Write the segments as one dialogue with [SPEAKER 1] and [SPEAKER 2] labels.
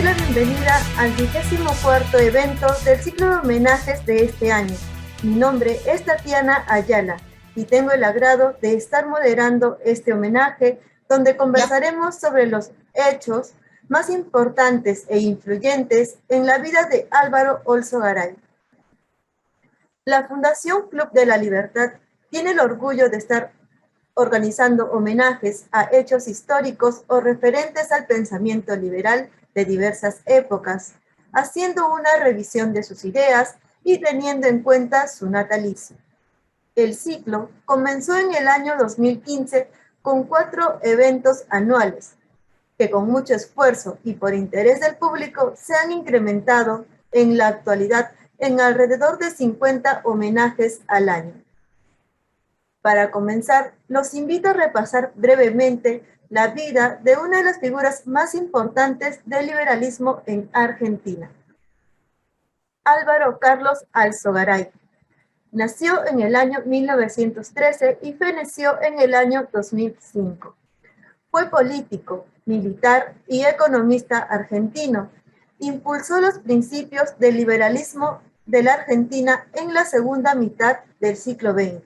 [SPEAKER 1] la bienvenida al 24º evento del ciclo de homenajes de este año. Mi nombre es Tatiana Ayala y tengo el agrado de estar moderando este homenaje donde conversaremos sobre los hechos más importantes e influyentes en la vida de Álvaro Olso Garay. La Fundación Club de la Libertad tiene el orgullo de estar organizando homenajes a hechos históricos o referentes al pensamiento liberal de diversas épocas, haciendo una revisión de sus ideas y teniendo en cuenta su natalicio. El ciclo comenzó en el año 2015 con 4 eventos anuales, que con mucho esfuerzo y por interés del público se han incrementado en la actualidad en alrededor de 50 homenajes al año. Para comenzar, los invito a repasar brevemente la vida de una de las figuras más importantes del liberalismo en Argentina. Álvaro Carlos Alzo Garay. Nació en el año 1913 y falleció en el año 2005. Fue político, militar y economista argentino. Impulsó los principios del liberalismo de la Argentina en la segunda mitad del siglo XX.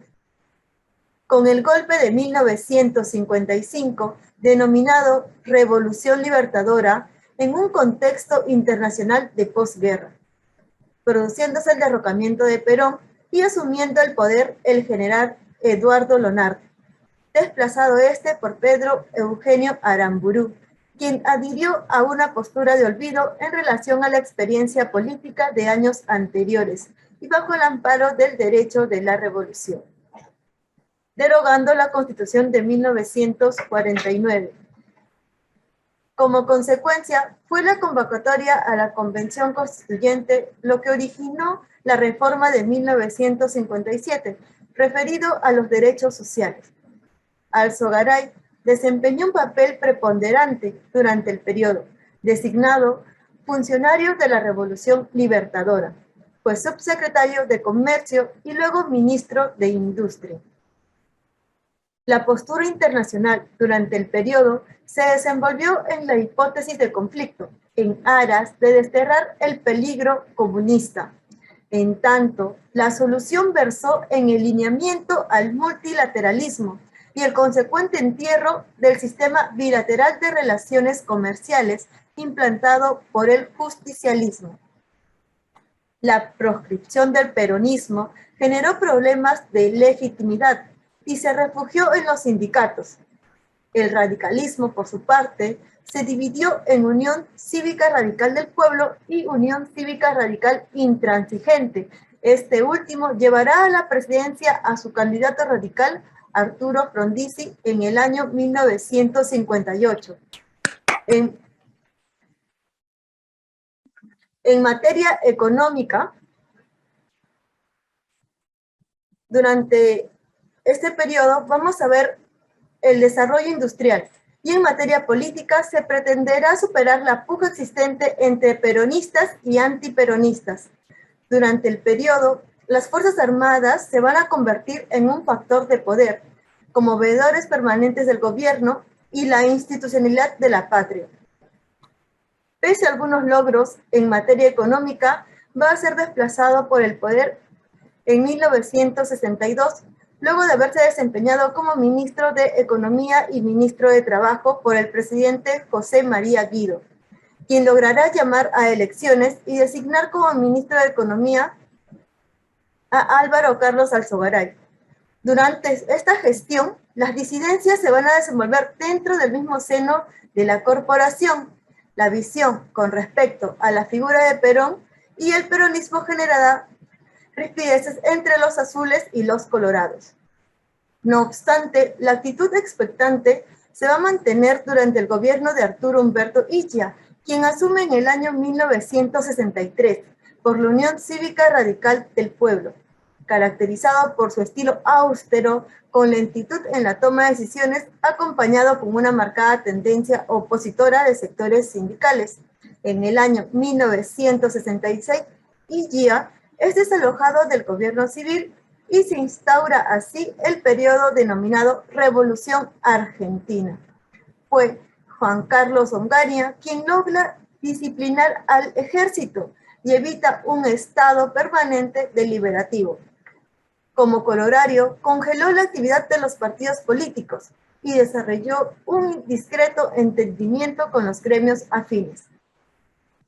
[SPEAKER 1] Con el golpe de 1955, denominado Revolución Libertadora, en un contexto internacional de posguerra, produciéndose el derrocamiento de Perón y asumiendo el poder el general Eduardo Lonarte, desplazado por Pedro Eugenio Aramburú, quien adhirió a una postura de olvido en relación a la experiencia política de años anteriores y bajo el amparo del derecho de la revolución, derogando la Constitución de 1949. Como consecuencia, fue la convocatoria a la Convención Constituyente lo que originó la reforma de 1957, referido a los derechos sociales. Alzo Garay desempeñó un papel preponderante durante el periodo, designado funcionario de la Revolución Libertadora. Fue subsecretario de Comercio y luego ministro de Industria. La postura internacional durante el periodo se desenvolvió en la hipótesis de conflicto, en aras de desterrar el peligro comunista. En tanto, la solución versó en el lineamiento al multilateralismo y el consecuente entierro del sistema bilateral de relaciones comerciales implantado por el justicialismo. La proscripción del peronismo generó problemas de legitimidad y se refugió en los sindicatos. El radicalismo, por su parte, se dividió en Unión Cívica Radical del Pueblo y Unión Cívica Radical Intransigente. Este último llevará a la presidencia a su candidato radical, Arturo Frondizi, en el año 1958. En materia económica, durante este periodo vamos a ver el desarrollo industrial y en materia política se pretenderá superar la puja existente entre peronistas y antiperonistas. Durante el periodo, las Fuerzas Armadas se van a convertir en un factor de poder, como veedores permanentes del gobierno y la institucionalidad de la patria. Pese a algunos logros en materia económica, va a ser desplazado por el poder en 1962, luego de haberse desempeñado como ministro de Economía y ministro de Trabajo por el presidente José María Guido, quien logrará llamar a elecciones y designar como ministro de Economía a Álvaro Carlos Alzo Garay. Durante esta gestión, las disidencias se van a desenvolver dentro del mismo seno de la corporación. La visión con respecto a la figura de Perón y el peronismo generará rispideces entre los azules y los colorados. No obstante, la actitud expectante se va a mantener durante el gobierno de Arturo Umberto Illia, quien asume en el año 1963 por la Unión Cívica Radical del Pueblo, caracterizado por su estilo austero, con lentitud en la toma de decisiones, acompañado con una marcada tendencia opositora de sectores sindicales. En el año 1966, Illia es desalojado del gobierno civil y se instaura así el periodo denominado Revolución Argentina. Fue Juan Carlos Onganía quien logra disciplinar al ejército y evita un estado permanente deliberativo. Como corolario, congeló la actividad de los partidos políticos y desarrolló un discreto entendimiento con los gremios afines.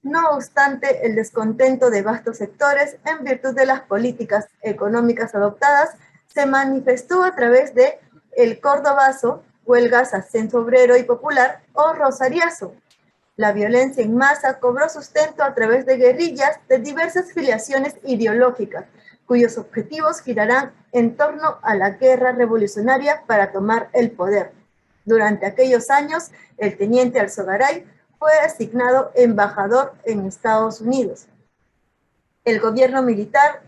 [SPEAKER 1] No obstante, el descontento de vastos sectores en virtud de las políticas económicas adoptadas se manifestó a través de el cordobazo, huelgas, ascenso obrero y popular o rosariazo. La violencia en masa cobró sustento a través de guerrillas de diversas filiaciones ideológicas, cuyos objetivos girarán en torno a la guerra revolucionaria para tomar el poder. Durante aquellos años, el teniente Alzogaray fue asignado embajador en Estados Unidos. El gobierno militar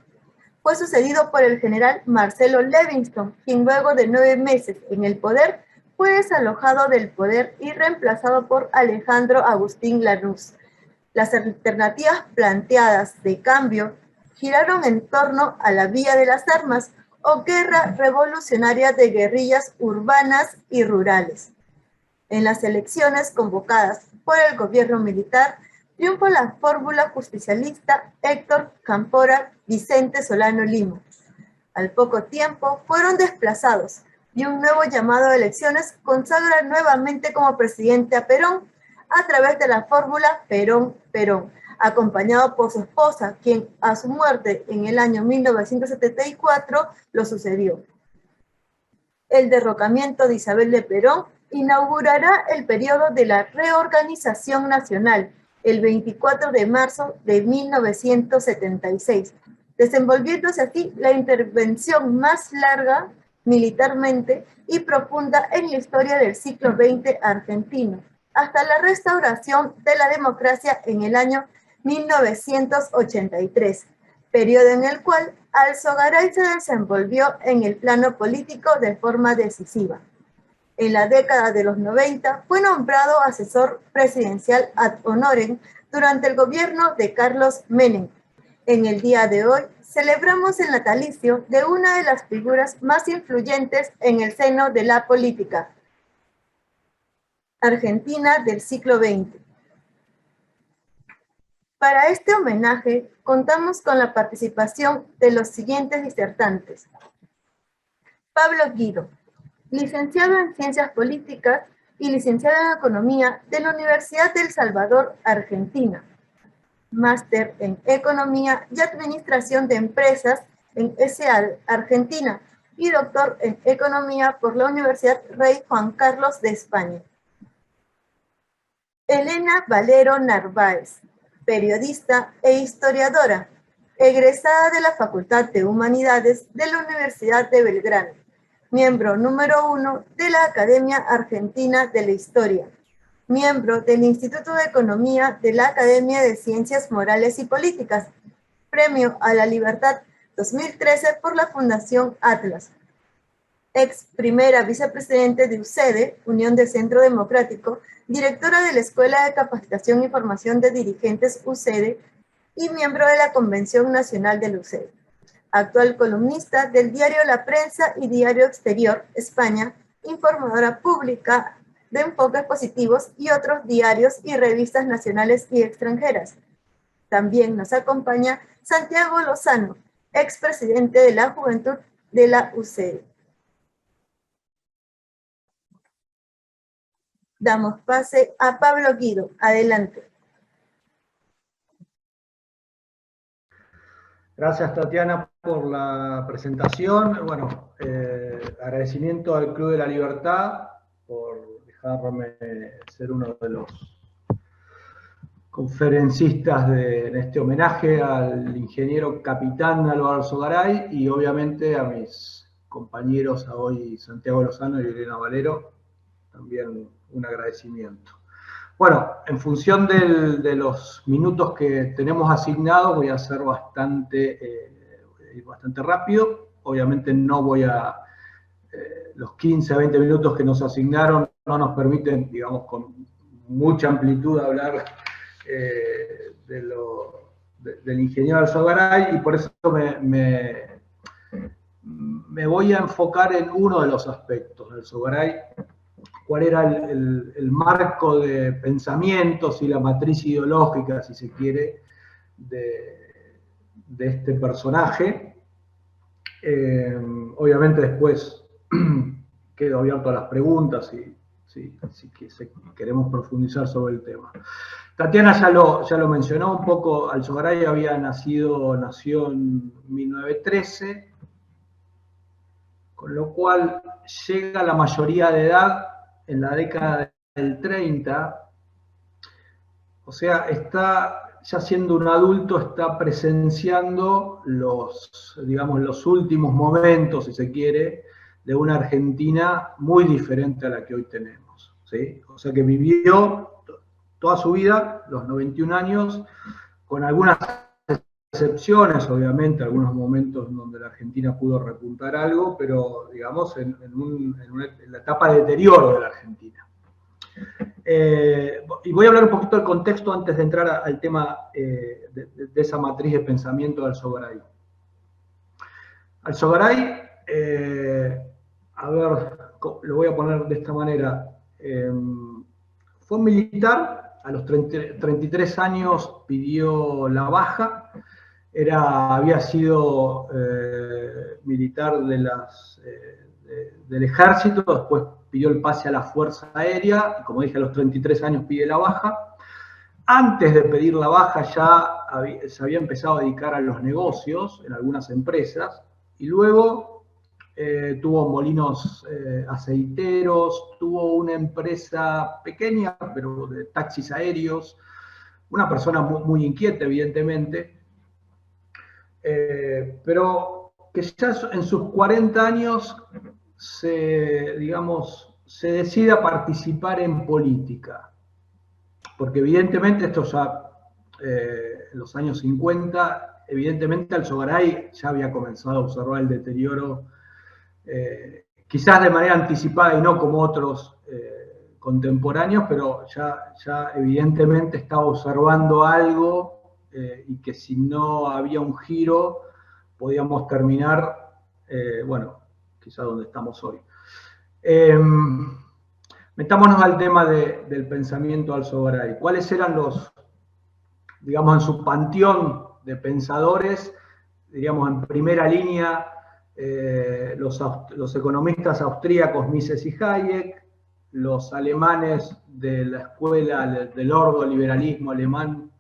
[SPEAKER 1] fue sucedido por el general Marcelo Levingston, quien luego de 9 meses en el poder fue desalojado del poder y reemplazado por Alejandro Agustín Lanús. Las alternativas planteadas de cambio giraron en torno a la vía de las armas o guerra revolucionaria de guerrillas urbanas y rurales. En las elecciones convocadas por el gobierno militar, triunfó la fórmula justicialista Héctor Cámpora Vicente Solano Lima. Al poco tiempo fueron desplazados y un nuevo llamado a elecciones consagra nuevamente como presidente a Perón a través de la fórmula Perón-Perón, acompañado por su esposa, quien a su muerte en el año 1974 lo sucedió. El derrocamiento de Isabel de Perón inaugurará el periodo de la reorganización nacional, el 24 de marzo de 1976, desenvolviéndose así la intervención más larga militarmente y profunda en la historia del siglo XX argentino, hasta la restauración de la democracia en el año 1983, periodo en el cual Alzogaray se desenvolvió en el plano político de forma decisiva. En la década de los 90 fue nombrado asesor presidencial ad honorem durante el gobierno de Carlos Menem. En el día de hoy celebramos el natalicio de una de las figuras más influyentes en el seno de la política argentina del siglo XX. Para este homenaje contamos con la participación de los siguientes disertantes. Pablo Guido, licenciado en Ciencias Políticas y licenciado en Economía de la Universidad del Salvador, Argentina. Máster en Economía y Administración de Empresas en ESEAD, Argentina, y doctor en Economía por la Universidad Rey Juan Carlos de España. Elena Valero Narváez, periodista e historiadora, egresada de la Facultad de Humanidades de la Universidad de Belgrano, miembro número 1 de la Academia Argentina de la Historia, miembro del Instituto de Economía de la Academia de Ciencias Morales y Políticas, Premio a la Libertad 2013 por la Fundación Atlas, ex primera vicepresidente de UCEDE, Unión de Centro Democrático, directora de la Escuela de Capacitación y Formación de Dirigentes UCEDE y miembro de la Convención Nacional del UCEDE. Actual columnista del diario La Prensa y Diario Exterior, España, informadora pública de Enfoques Positivos y otros diarios y revistas nacionales y extranjeras. También nos acompaña Santiago Lozano, expresidente de la Juventud de la UCEDE. Damos pase a Pablo Guido. Adelante.
[SPEAKER 2] Gracias, Tatiana, por la presentación. Bueno, agradecimiento al Club de la Libertad por dejarme ser uno de los conferencistas en este homenaje al ingeniero capitán Álvaro Alzogaray y obviamente a mis compañeros a hoy Santiago Lozano y Elena Valero, también un agradecimiento. Bueno, en función de los minutos que tenemos asignados, voy a ser bastante rápido. Obviamente no voy a... los 15 a 20 minutos que nos asignaron no nos permiten, digamos, con mucha amplitud hablar del ingeniero Alzogaray, y por eso me voy a enfocar en uno de los aspectos del Alzogaray, cuál era el marco de pensamientos y la matriz ideológica, si se quiere, de este personaje. Obviamente después quedo abierto a las preguntas si queremos profundizar sobre el tema. Tatiana ya lo mencionó un poco. Alzogaray nació en 1913, con lo cual llega a la mayoría de edad en la década del 30, o sea, está ya siendo un adulto, está presenciando los últimos momentos, si se quiere, de una Argentina muy diferente a la que hoy tenemos, ¿sí? O sea que vivió toda su vida, los 91 años, con algunas excepciones, obviamente, algunos momentos en donde la Argentina pudo repuntar algo, pero digamos en la etapa de deterioro de la Argentina. Y voy a hablar un poquito del contexto antes de entrar al tema de esa matriz de pensamiento de Alzogaray. Alzogaray, a ver, lo voy a poner de esta manera, fue un militar. A los 33 años pidió la baja, había sido militar del ejército, después pidió el pase a la Fuerza Aérea, y como dije, a los 33 años pide la baja. Antes de pedir la baja ya se había empezado a dedicar a los negocios en algunas empresas, y luego tuvo molinos aceiteros, tuvo una empresa pequeña, pero de taxis aéreos, una persona muy, muy inquieta, evidentemente, pero que ya en sus 40 años se decide a participar en política, porque evidentemente esto ya en los años 50, evidentemente Alzogaray ya había comenzado a observar el deterioro, quizás de manera anticipada y no como otros contemporáneos, pero ya evidentemente estaba observando algo y que si no había un giro podíamos terminar, bueno, quizás donde estamos hoy. Metámonos al tema del pensamiento Alzogaray. ¿Cuáles eran digamos, en su panteón de pensadores, diríamos en primera línea, los economistas austríacos Mises y Hayek, los alemanes de la escuela del ordoliberalismo alemán,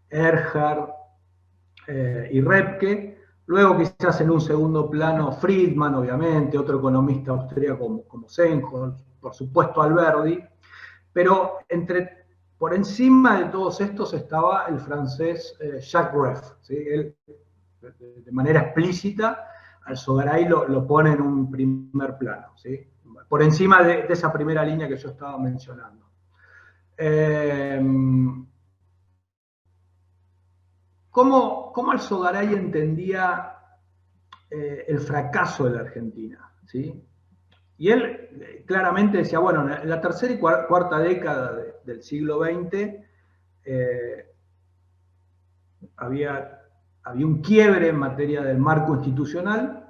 [SPEAKER 2] Erhard y Repke? Luego quizás en un segundo plano Friedman, obviamente, otro economista austríaco como Seinhold, por supuesto Alberdi, pero por encima de todos estos estaba el francés Jacques Rueff, ¿sí? Él, de manera explícita, Alzogaray lo pone en un primer plano, ¿sí? Por encima de esa primera línea que yo estaba mencionando. ¿Cómo Alzogaray entendía el fracaso de la Argentina? ¿Sí? Y él claramente decía, bueno, en la tercera y cuarta década del siglo XX había un quiebre en materia del marco institucional,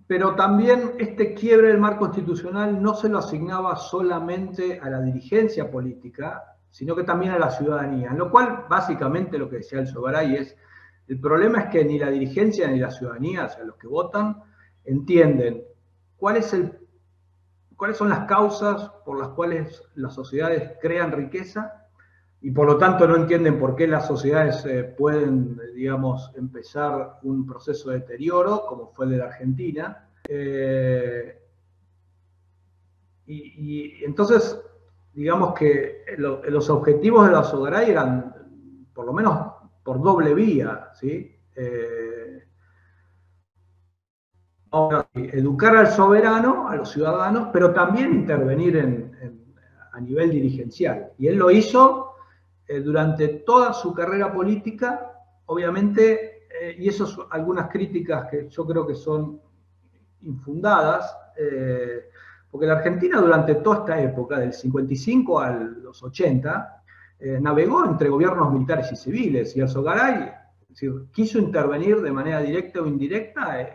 [SPEAKER 2] pero también este quiebre del marco institucional no se lo asignaba solamente a la dirigencia política, sino que también a la ciudadanía, en lo cual básicamente lo que decía Alzogaray es, el problema es que ni la dirigencia ni la ciudadanía, o sea, los que votan, entienden cuáles son las causas por las cuales las sociedades crean riqueza, y por lo tanto no entienden por qué las sociedades pueden, digamos, empezar un proceso de deterioro, como fue el de la Argentina. Y entonces, digamos que los objetivos de la Alzogaray eran, por lo menos, por doble vía, ¿sí? Educar al soberano, a los ciudadanos, pero también intervenir a nivel dirigencial. Y él lo hizo durante toda su carrera política, obviamente, y eso son algunas críticas que yo creo que son infundadas, porque la Argentina durante toda esta época, del 55 a los 80, navegó entre gobiernos militares y civiles, y Alzogaray quiso intervenir de manera directa o indirecta,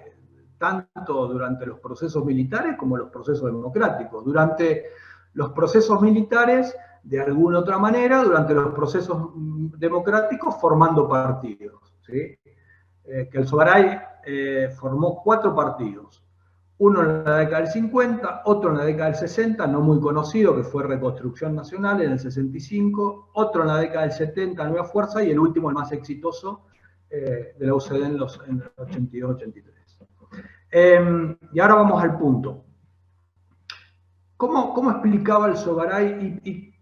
[SPEAKER 2] tanto durante los procesos militares como los procesos democráticos. Durante los procesos militares, de alguna otra manera, durante los procesos democráticos, formando partidos, ¿sí? Que Alzogaray formó 4 partidos. Uno en la década del 50, otro en la década del 60, no muy conocido, que fue Reconstrucción Nacional en el 65, otro en la década del 70, Nueva Fuerza, y el último, el más exitoso, de la UCD en el 82-83. Y ahora vamos al punto. ¿Cómo explicaba Alzogaray? Y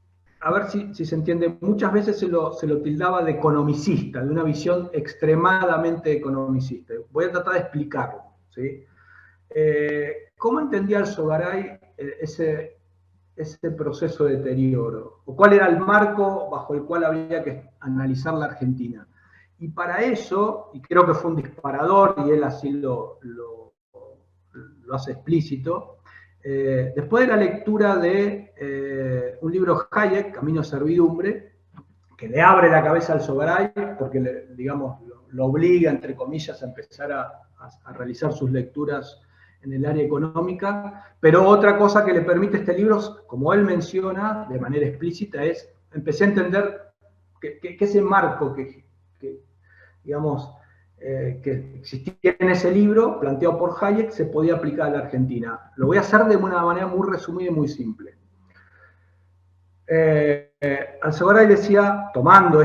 [SPEAKER 2] a ver si se entiende, muchas veces se lo tildaba de economicista, de una visión extremadamente economicista. Voy a tratar de explicarlo, ¿sí? ¿Cómo entendía Alzogaray ese proceso de deterioro? ¿O cuál era el marco bajo el cual había que analizar la Argentina? Y para eso, y creo que fue un disparador, y él así lo hace explícito, después de la lectura de un libro de Hayek, Camino de Servidumbre, que le abre la cabeza al Alzogaray, porque digamos, lo obliga, entre comillas, a empezar a realizar sus lecturas en el área económica, pero otra cosa que le permite este libro, como él menciona de manera explícita, es, empecé a entender que ese marco digamos, que existía en ese libro, planteado por Hayek, se podía aplicar a la Argentina. Lo voy a hacer de una manera muy resumida y muy simple. Alzogaray decía, tomando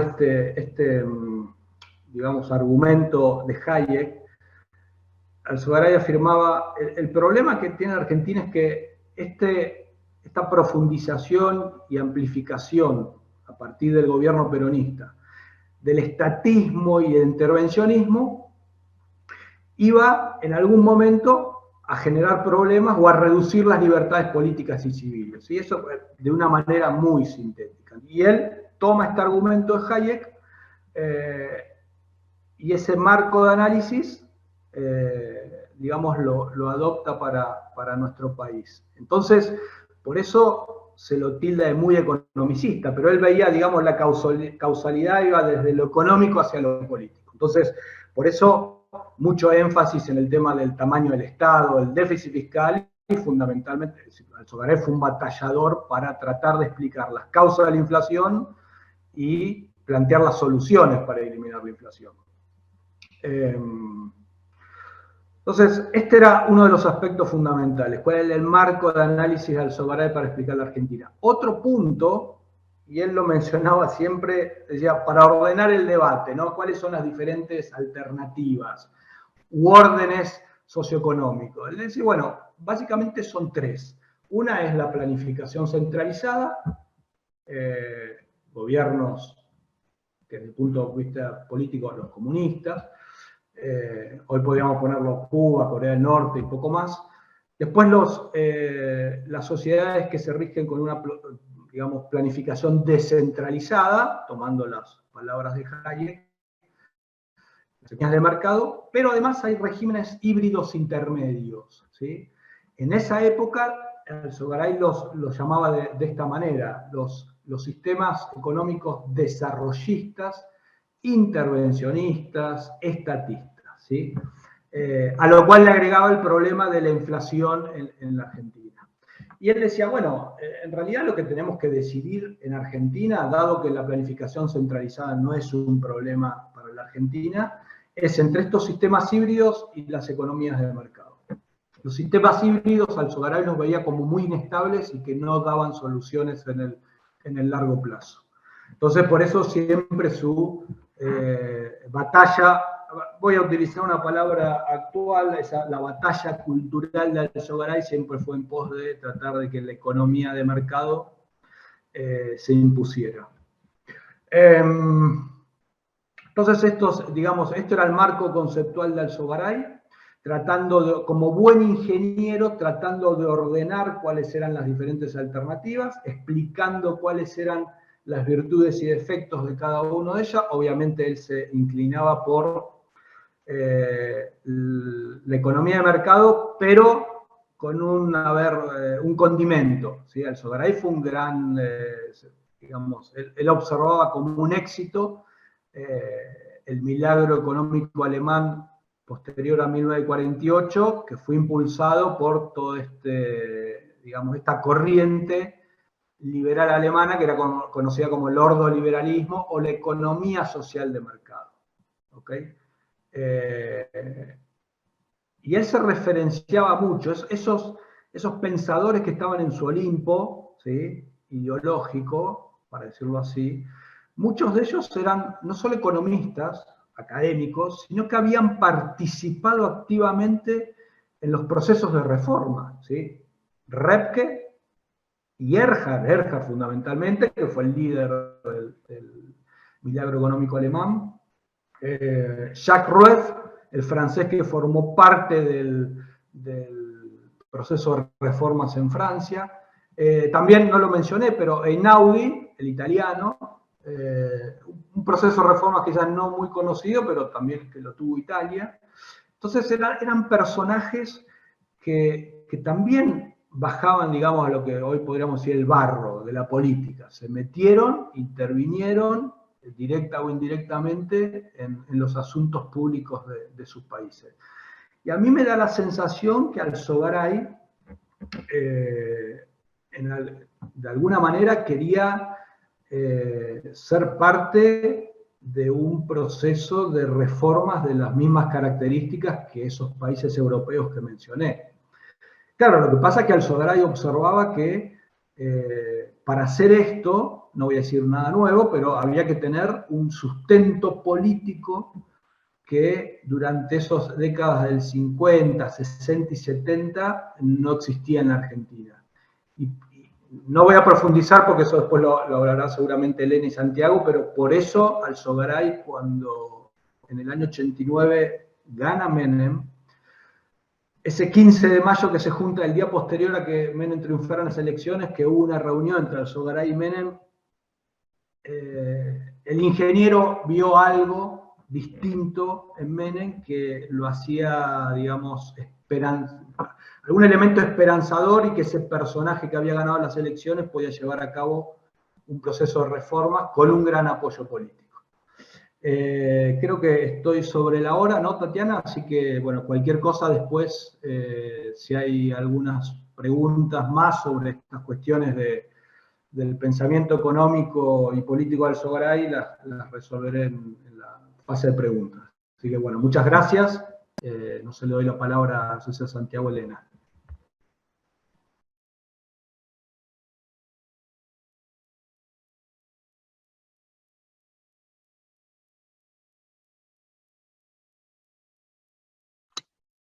[SPEAKER 2] digamos, argumento de Hayek, Alzogaray afirmaba, el problema que tiene Argentina es que esta profundización y amplificación a partir del gobierno peronista, del estatismo y el intervencionismo, iba en algún momento a generar problemas o a reducir las libertades políticas y civiles. Y eso de una manera muy sintética. Y él toma este argumento de Hayek y ese marco de análisis, digamos, lo adopta para nuestro país. Entonces, por eso se lo tilda de muy economicista, pero él veía, digamos, la causalidad iba desde lo económico hacia lo político. Entonces, por eso mucho énfasis en el tema del tamaño del Estado, el déficit fiscal, y fundamentalmente, Alzogaray fue un batallador para tratar de explicar las causas de la inflación y plantear las soluciones para eliminar la inflación. Entonces, este era uno de los aspectos fundamentales. ¿Cuál es el marco de análisis de Alzogaray para explicar la Argentina? Otro punto, y él lo mencionaba siempre, decía, para ordenar el debate, ¿no? ¿Cuáles son las diferentes alternativas u órdenes socioeconómicos? Él decía, bueno, básicamente son 3. Una es la planificación centralizada, gobiernos que desde el punto de vista político, los comunistas. Hoy podríamos ponerlo Cuba, Corea del Norte y poco más. Después las sociedades que se rigen con una, digamos, planificación descentralizada, tomando las palabras de Hayek, señas de mercado, pero además hay regímenes híbridos intermedios, ¿sí? En esa época, Alzogaray los llamaba de esta manera, los sistemas económicos desarrollistas, intervencionistas, estatistas, ¿sí? A lo cual le agregaba el problema de la inflación en la Argentina. Y él decía, bueno, en realidad lo que tenemos que decidir en Argentina, dado que la planificación centralizada no es un problema para la Argentina, es entre estos sistemas híbridos y las economías de mercado. Los sistemas híbridos, Alzogaray los veía como muy inestables y que no daban soluciones en el largo plazo. Entonces, por eso siempre su batalla, voy a utilizar una palabra actual, la batalla cultural de Alzogaray siempre fue en pos de tratar de que la economía de mercado se impusiera. Entonces, esto era el marco conceptual de Alzogaray, como buen ingeniero, tratando de ordenar cuáles eran las diferentes alternativas, explicando cuáles eran las virtudes y defectos de cada uno de ellas. Obviamente él se inclinaba por la economía de mercado, pero con un condimento, ¿sí? Alzogaray fue un gran, digamos, él observaba como un éxito el milagro económico alemán posterior a 1948, que fue impulsado por todo digamos, esta corriente liberal alemana que era conocida como el ordoliberalismo o la economía social de mercado. ¿Okay? Y él se referenciaba mucho, esos pensadores que estaban en su Olimpo, ¿sí?, ideológico, para decirlo así, muchos de ellos eran no solo economistas, académicos, sino que habían participado activamente en los procesos de reforma, ¿sí? Repke y Erhard fundamentalmente, que fue el líder del milagro económico alemán, Jacques Rueff, el francés que formó parte del proceso de reformas en Francia. También no lo mencioné, pero Einaudi, el italiano, un proceso de reformas que ya no muy conocido, pero también que lo tuvo Italia. Entonces eran personajes que también bajaban, digamos, a lo que hoy podríamos decir el barro de la política. Se metieron, intervinieron, directa o indirectamente, en los asuntos públicos de sus países. Y a mí me da la sensación que Alzogaray, de alguna manera, quería ser parte de un proceso de reformas de las mismas características que esos países europeos que mencioné. Claro, lo que pasa es que Alzogaray observaba que para hacer esto, no voy a decir nada nuevo, pero había que tener un sustento político que durante esas décadas del 50, 60 y 70 no existía en la Argentina. Y no voy a profundizar porque eso después lo hablará seguramente Elena y Santiago, pero por eso Alzogaray, cuando en el año 89 gana Menem, ese 15 de mayo que se junta el día posterior a que Menem triunfara en las elecciones, que hubo una reunión entre Alzogaray y Menem, el ingeniero vio algo distinto en Menem que lo hacía, digamos, algún elemento esperanzador, y que ese personaje que había ganado las elecciones podía llevar a cabo un proceso de reformas con un gran apoyo político. Creo que estoy sobre la hora, ¿no, Tatiana? Así que, bueno, cualquier cosa después, si hay algunas preguntas más sobre estas cuestiones del pensamiento económico y político de Alzogaray, las resolveré en la fase de preguntas. Así que, bueno, muchas gracias. No se le doy la palabra a César Santiago Elena.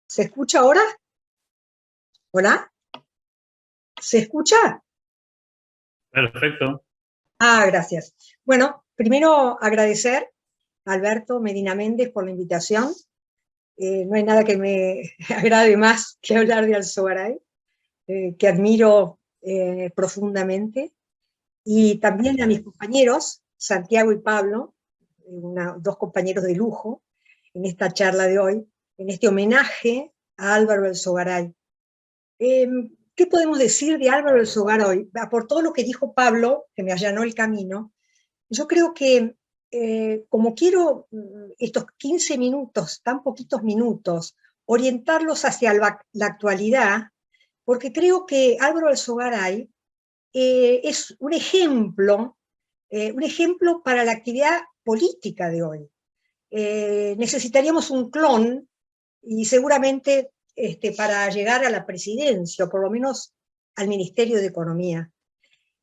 [SPEAKER 3] ¿Se escucha ahora? ¿Hola? ¿Se escucha?
[SPEAKER 4] Perfecto.
[SPEAKER 3] Gracias. Bueno, primero agradecer a Alberto Medina Méndez por la invitación. No hay nada que me agrade más que hablar de Alzogaray, que admiro profundamente. Y también a mis compañeros, Santiago y Pablo, dos compañeros de lujo, en esta charla de hoy, en este homenaje a Álvaro Alzogaray. ¿Qué podemos decir de Álvaro Alzogaray? Por todo lo que dijo Pablo, que me allanó el camino, yo creo que como quiero estos 15 minutos, tan poquitos minutos, orientarlos hacia la actualidad, porque creo que Álvaro Alzogaray es un ejemplo para la actividad política de hoy. Necesitaríamos un clon, y seguramente para llegar a la presidencia, o por lo menos al Ministerio de Economía.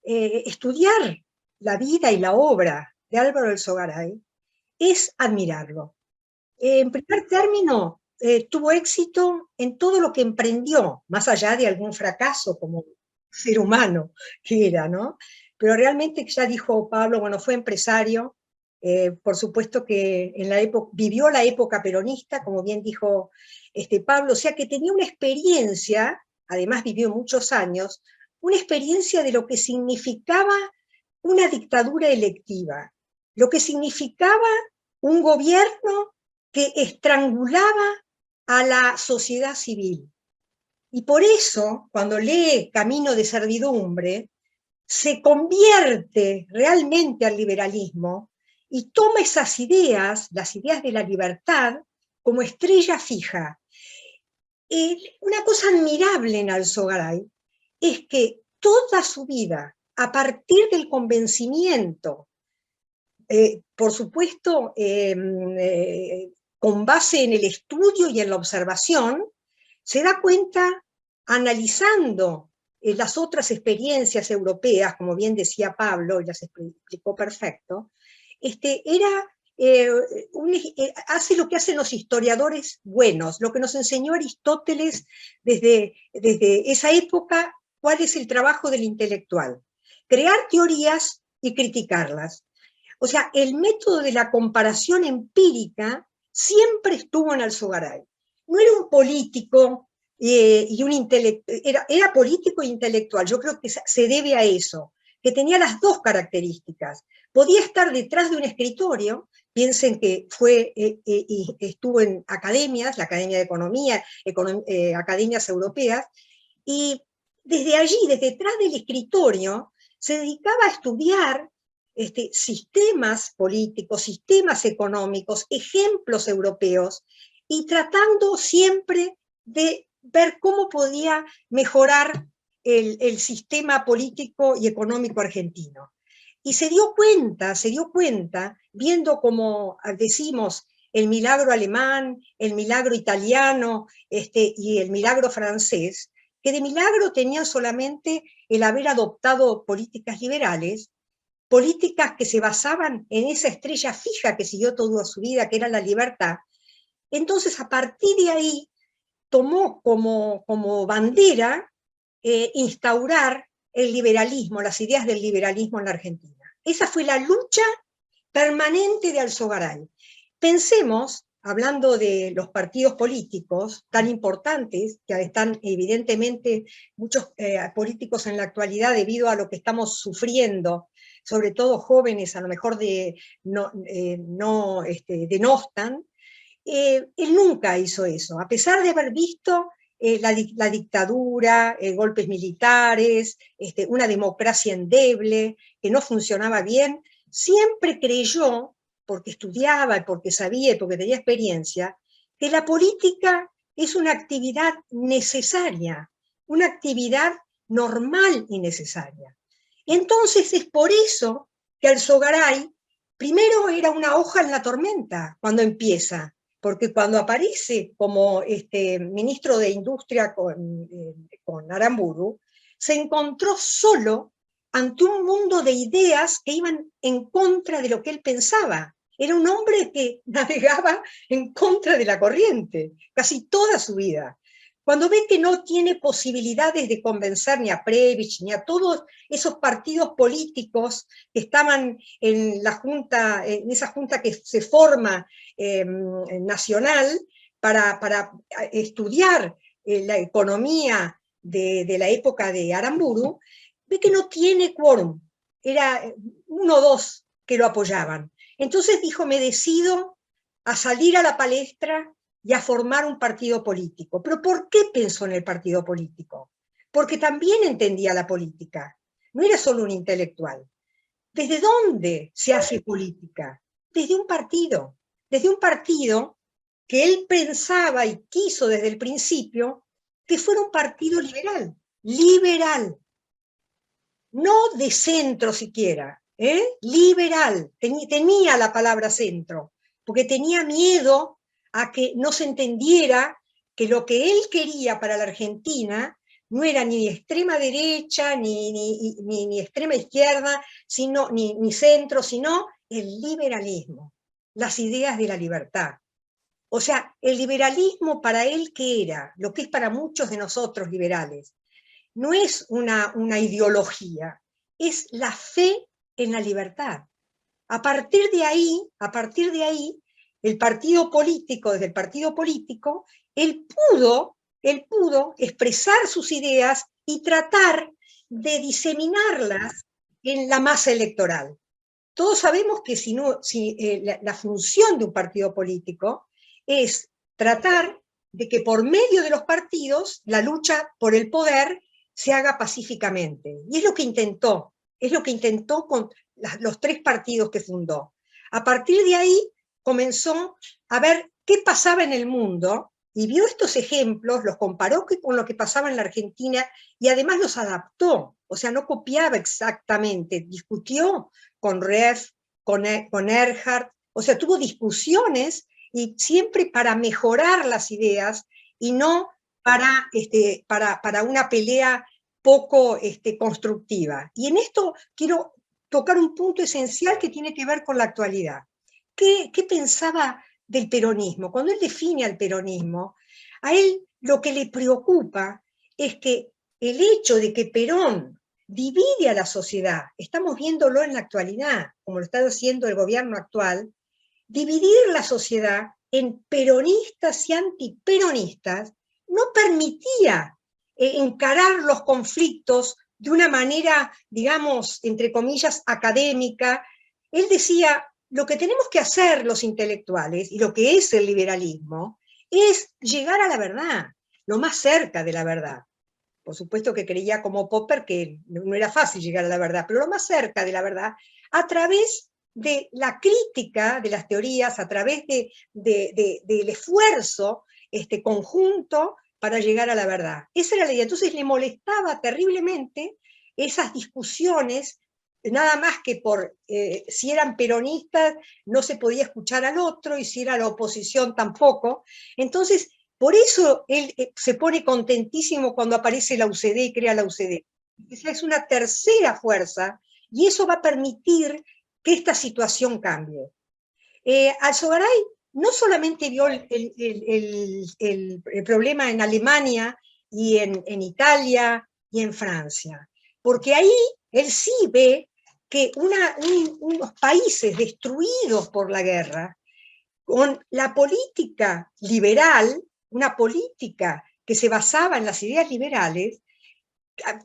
[SPEAKER 3] Estudiar la vida y la obra de Álvaro Alzogaray es admirarlo. En primer término, tuvo éxito en todo lo que emprendió, más allá de algún fracaso como ser humano que era, ¿no? Pero realmente, ya dijo Pablo, bueno, fue empresario, por supuesto que vivió la época peronista, como bien dijo Pablo, o sea que tenía una experiencia, además vivió muchos años, una experiencia de lo que significaba una dictadura electiva, lo que significaba un gobierno que estrangulaba a la sociedad civil. Y por eso, cuando lee Camino de Servidumbre, se convierte realmente al liberalismo y toma esas ideas, las ideas de la libertad, como estrella fija. Una cosa admirable en Alzogaray es que toda su vida, a partir del convencimiento, por supuesto, con base en el estudio y en la observación, se da cuenta, analizando las otras experiencias europeas, como bien decía Pablo, y las explicó perfecto, hace lo que hacen los historiadores buenos, lo que nos enseñó Aristóteles desde esa época, cuál es el trabajo del intelectual. Crear teorías y criticarlas. O sea, el método de la comparación empírica siempre estuvo en Alzogaray. No era un político y un intelectual, era político e intelectual. Yo creo que se debe a eso, que tenía las dos características. Podía estar detrás de un escritorio, piensen que estuvo en academias, la Academia de Economía, academias europeas, y desde allí, desde detrás del escritorio, se dedicaba a estudiar sistemas políticos, sistemas económicos, ejemplos europeos, y tratando siempre de ver cómo podía mejorar el sistema político y económico argentino. Y se dio cuenta, viendo como decimos, el milagro alemán, el milagro italiano y el milagro francés, que de milagro tenían solamente el haber adoptado políticas liberales, políticas que se basaban en esa estrella fija que siguió toda su vida, que era la libertad. Entonces, a partir de ahí, tomó como bandera instaurar el liberalismo, las ideas del liberalismo en la Argentina. Esa fue la lucha permanente de Alzogaray. Pensemos, hablando de los partidos políticos tan importantes, que están evidentemente muchos políticos en la actualidad debido a lo que estamos sufriendo, sobre todo jóvenes, a lo mejor denostan, él nunca hizo eso, a pesar de haber visto la dictadura, golpes militares, una democracia endeble, que no funcionaba bien, siempre creyó, porque estudiaba, y porque sabía, y porque tenía experiencia, que la política es una actividad necesaria, una actividad normal y necesaria. Entonces es por eso que Alzogaray primero era una hoja en la tormenta cuando empieza, porque cuando aparece como ministro de Industria con Aramburu, se encontró solo ante un mundo de ideas que iban en contra de lo que él pensaba. Era un hombre que navegaba en contra de la corriente, casi toda su vida. Cuando ve que no tiene posibilidades de convencer ni a Prebisch ni a todos esos partidos políticos que estaban en la junta, en esa junta que se forma nacional para estudiar la economía de la época de Aramburu, ve que no tiene quórum. Era uno o dos que lo apoyaban. Entonces dijo, me decido a salir a la palestra y a formar un partido político. ¿Pero por qué pensó en el partido político? Porque también entendía la política. No era solo un intelectual. ¿Desde dónde se hace política? Desde un partido. Desde un partido que él pensaba y quiso desde el principio que fuera un partido liberal. Liberal. No de centro siquiera. Liberal. Tenía la palabra centro. Porque tenía miedo a que no se entendiera que lo que él quería para la Argentina no era ni extrema derecha, ni extrema izquierda, ni centro, sino el liberalismo, las ideas de la libertad. O sea, el liberalismo para él, ¿qué era? Lo que es para muchos de nosotros liberales. No es una ideología, es la fe en la libertad. A partir de ahí, el partido político, desde el partido político, él pudo expresar sus ideas y tratar de diseminarlas en la masa electoral. Todos sabemos que la función de un partido político es tratar de que por medio de los partidos la lucha por el poder se haga pacíficamente. Y es lo que intentó con los tres partidos que fundó. A partir de ahí comenzó a ver qué pasaba en el mundo y vio estos ejemplos, los comparó con lo que pasaba en la Argentina y además los adaptó, o sea, no copiaba exactamente, discutió con Reff, con Erhard, o sea, tuvo discusiones y siempre para mejorar las ideas y no para una pelea poco constructiva. Y en esto quiero tocar un punto esencial que tiene que ver con la actualidad. ¿Qué pensaba del peronismo? Cuando él define al peronismo, a él lo que le preocupa es que el hecho de que Perón divide a la sociedad, estamos viéndolo en la actualidad, como lo está haciendo el gobierno actual, dividir la sociedad en peronistas y antiperonistas no permitía encarar los conflictos de una manera, digamos, entre comillas, académica. Él decía, lo que tenemos que hacer los intelectuales, y lo que es el liberalismo, es llegar a la verdad, lo más cerca de la verdad. Por supuesto que creía como Popper que no era fácil llegar a la verdad, pero lo más cerca de la verdad, a través de la crítica de las teorías, a través del esfuerzo conjunto para llegar a la verdad. Esa era la idea. Entonces le molestaba terriblemente esas discusiones, nada más que por si eran peronistas no se podía escuchar al otro, y si era la oposición tampoco. Entonces, por eso él se pone contentísimo cuando aparece la UCD y crea la UCD. Esa es una tercera fuerza, y eso va a permitir que esta situación cambie. Alzogaray no solamente vio el problema en Alemania y en Italia y en Francia, porque ahí él sí ve que unos países destruidos por la guerra, con la política liberal, una política que se basaba en las ideas liberales,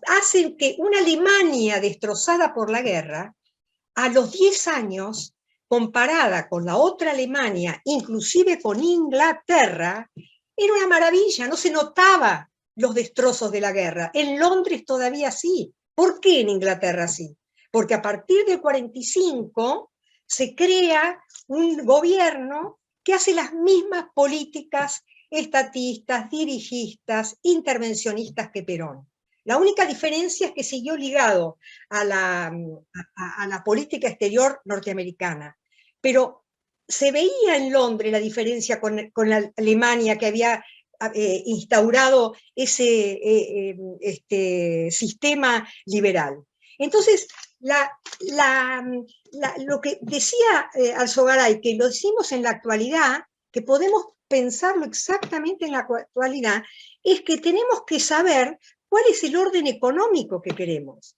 [SPEAKER 3] hacen que una Alemania destrozada por la guerra, a los 10 años, comparada con la otra Alemania, inclusive con Inglaterra, era una maravilla, no se notaba los destrozos de la guerra. En Londres todavía sí. ¿Por qué en Inglaterra sí? Porque a partir del 45 se crea un gobierno que hace las mismas políticas estatistas, dirigistas, intervencionistas que Perón. La única diferencia es que siguió ligado a la política exterior norteamericana. Pero se veía en Londres la diferencia con la Alemania, que había instaurado ese sistema liberal. Entonces, lo que decía Alzogaray, que lo decimos en la actualidad, que podemos pensarlo exactamente en la actualidad, es que tenemos que saber cuál es el orden económico que queremos.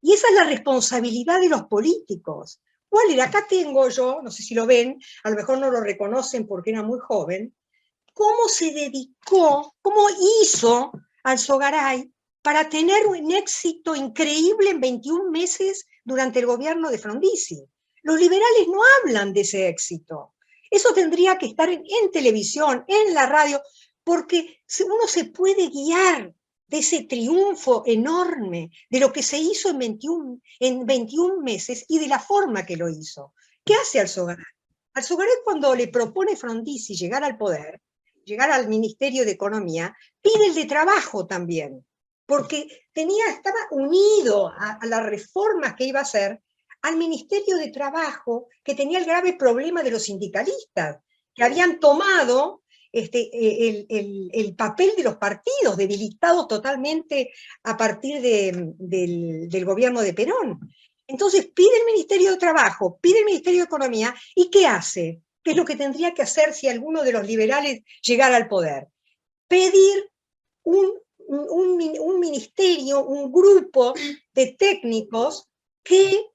[SPEAKER 3] Y esa es la responsabilidad de los políticos. ¿Cuál era? Acá tengo yo, no sé si lo ven, a lo mejor no lo reconocen porque era muy joven, cómo se dedicó, cómo hizo Alzogaray para tener un éxito increíble en 21 meses durante el gobierno de Frondizi. Los liberales no hablan de ese éxito. Eso tendría que estar en televisión, en la radio, porque uno se puede guiar de ese triunfo enorme, de lo que se hizo en 21 meses y de la forma que lo hizo. ¿Qué hace Alzogaray? Alzogaray, cuando le propone Frondizi llegar al poder, llegar al Ministerio de Economía, pide el de Trabajo también, porque estaba unido a las reformas que iba a hacer al Ministerio de Trabajo, que tenía el grave problema de los sindicalistas, que habían tomado el papel de los partidos, debilitados totalmente a partir del gobierno de Perón. Entonces pide el Ministerio de Trabajo, pide el Ministerio de Economía, ¿y qué hace? ¿Qué es lo que tendría que hacer si alguno de los liberales llegara al poder? Pedir un ministerio, un grupo de técnicos que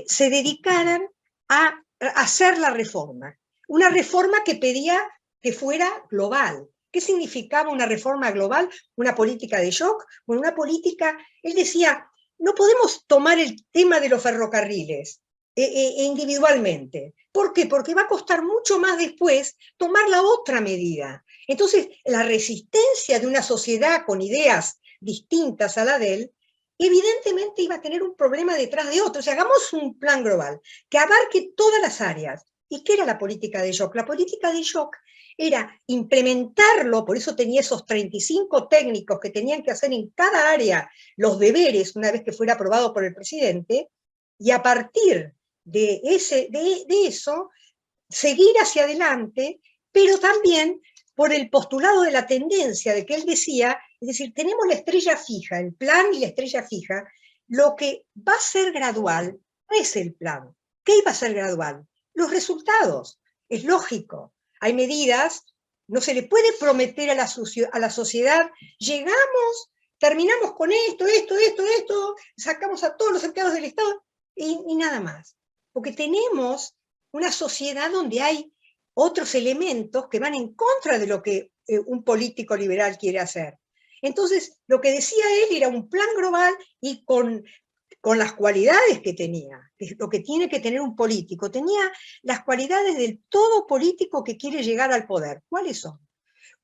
[SPEAKER 3] se dedicaran a hacer la reforma. Una reforma que pedía que fuera global. ¿Qué significaba una reforma global? Una política de shock. Bueno, una política, él decía, no podemos tomar el tema de los ferrocarriles individualmente. ¿Por qué? Porque va a costar mucho más después tomar la otra medida. Entonces, la resistencia de una sociedad con ideas distintas a la de él, evidentemente iba a tener un problema detrás de otro. O sea, hagamos un plan global que abarque todas las áreas. ¿Y qué era la política de shock? La política de shock era implementarlo, por eso tenía esos 35 técnicos que tenían que hacer en cada área los deberes una vez que fuera aprobado por el presidente, y a partir de eso seguir hacia adelante, pero también por el postulado de la tendencia de que él decía, es decir, tenemos la estrella fija, el plan y la estrella fija, lo que va a ser gradual no es el plan. ¿Qué iba a ser gradual? Los resultados. Es lógico. Hay medidas, no se le puede prometer a la sociedad, llegamos, terminamos con esto, sacamos a todos los empleados del Estado y nada más. Porque tenemos una sociedad donde hay otros elementos que van en contra de lo que un político liberal quiere hacer. Entonces, lo que decía él era un plan global y con las cualidades que tenía, lo que tiene que tener un político. Tenía las cualidades del todo político que quiere llegar al poder. ¿Cuáles son?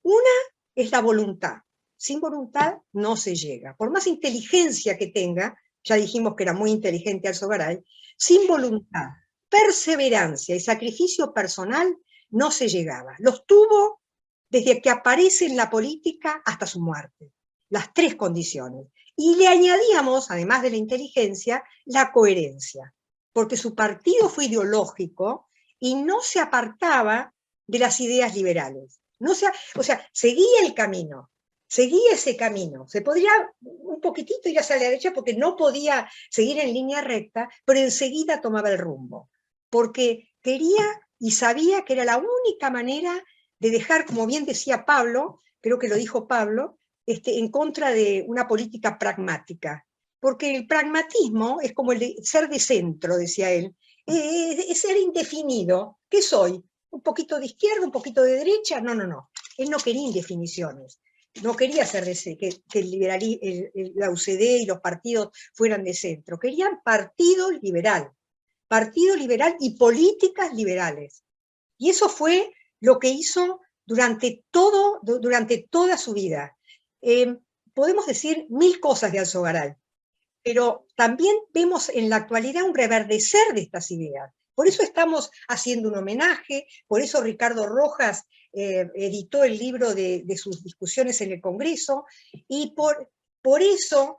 [SPEAKER 3] Una es la voluntad. Sin voluntad no se llega. Por más inteligencia que tenga, ya dijimos que era muy inteligente Alzogaray, sin voluntad, perseverancia y sacrificio personal no se llegaba. Los tuvo desde que aparece en la política hasta su muerte. Las tres condiciones. Y le añadíamos, además de la inteligencia, la coherencia, porque su partido fue ideológico y no se apartaba de las ideas liberales. O sea, seguía el camino, seguía ese camino. Se podría un poquitito ir hacia la derecha porque no podía seguir en línea recta, pero enseguida tomaba el rumbo, porque quería y sabía que era la única manera de dejar, como bien decía Pablo, creo que lo dijo Pablo, en contra de una política pragmática. Porque el pragmatismo es como el de ser de centro, decía él, es ser indefinido. ¿Qué soy? ¿Un poquito de izquierda, un poquito de derecha? No, no, no. Él no quería indefiniciones. No quería ser que la UCD y los partidos fueran de centro. Querían partido liberal y políticas liberales. Y eso fue lo que hizo durante toda su vida. Podemos decir mil cosas de Alzogaray, pero también vemos en la actualidad un reverdecer de estas ideas. Por eso estamos haciendo un homenaje, por eso Ricardo Rojas editó el libro de sus discusiones en el Congreso, y por eso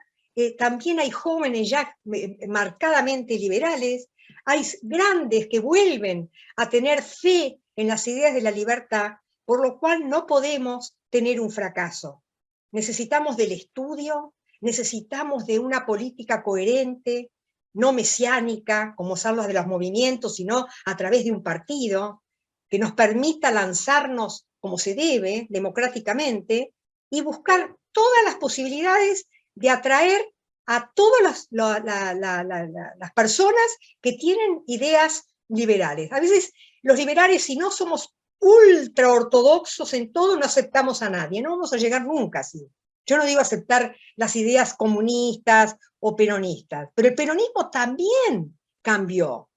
[SPEAKER 3] también hay jóvenes ya marcadamente liberales, hay grandes que vuelven a tener fe en las ideas de la libertad, por lo cual no podemos tener un fracaso. Necesitamos del estudio, necesitamos de una política coherente, no mesiánica, como son las de los movimientos, sino a través de un partido, que nos permita lanzarnos como se debe, democráticamente, y buscar todas las posibilidades de atraer a todas las personas que tienen ideas liberales. A veces los liberales, si no somos ultra ortodoxos en todo, no aceptamos a nadie, no vamos a llegar nunca así. Yo no digo aceptar las ideas comunistas o peronistas, pero el peronismo también cambió.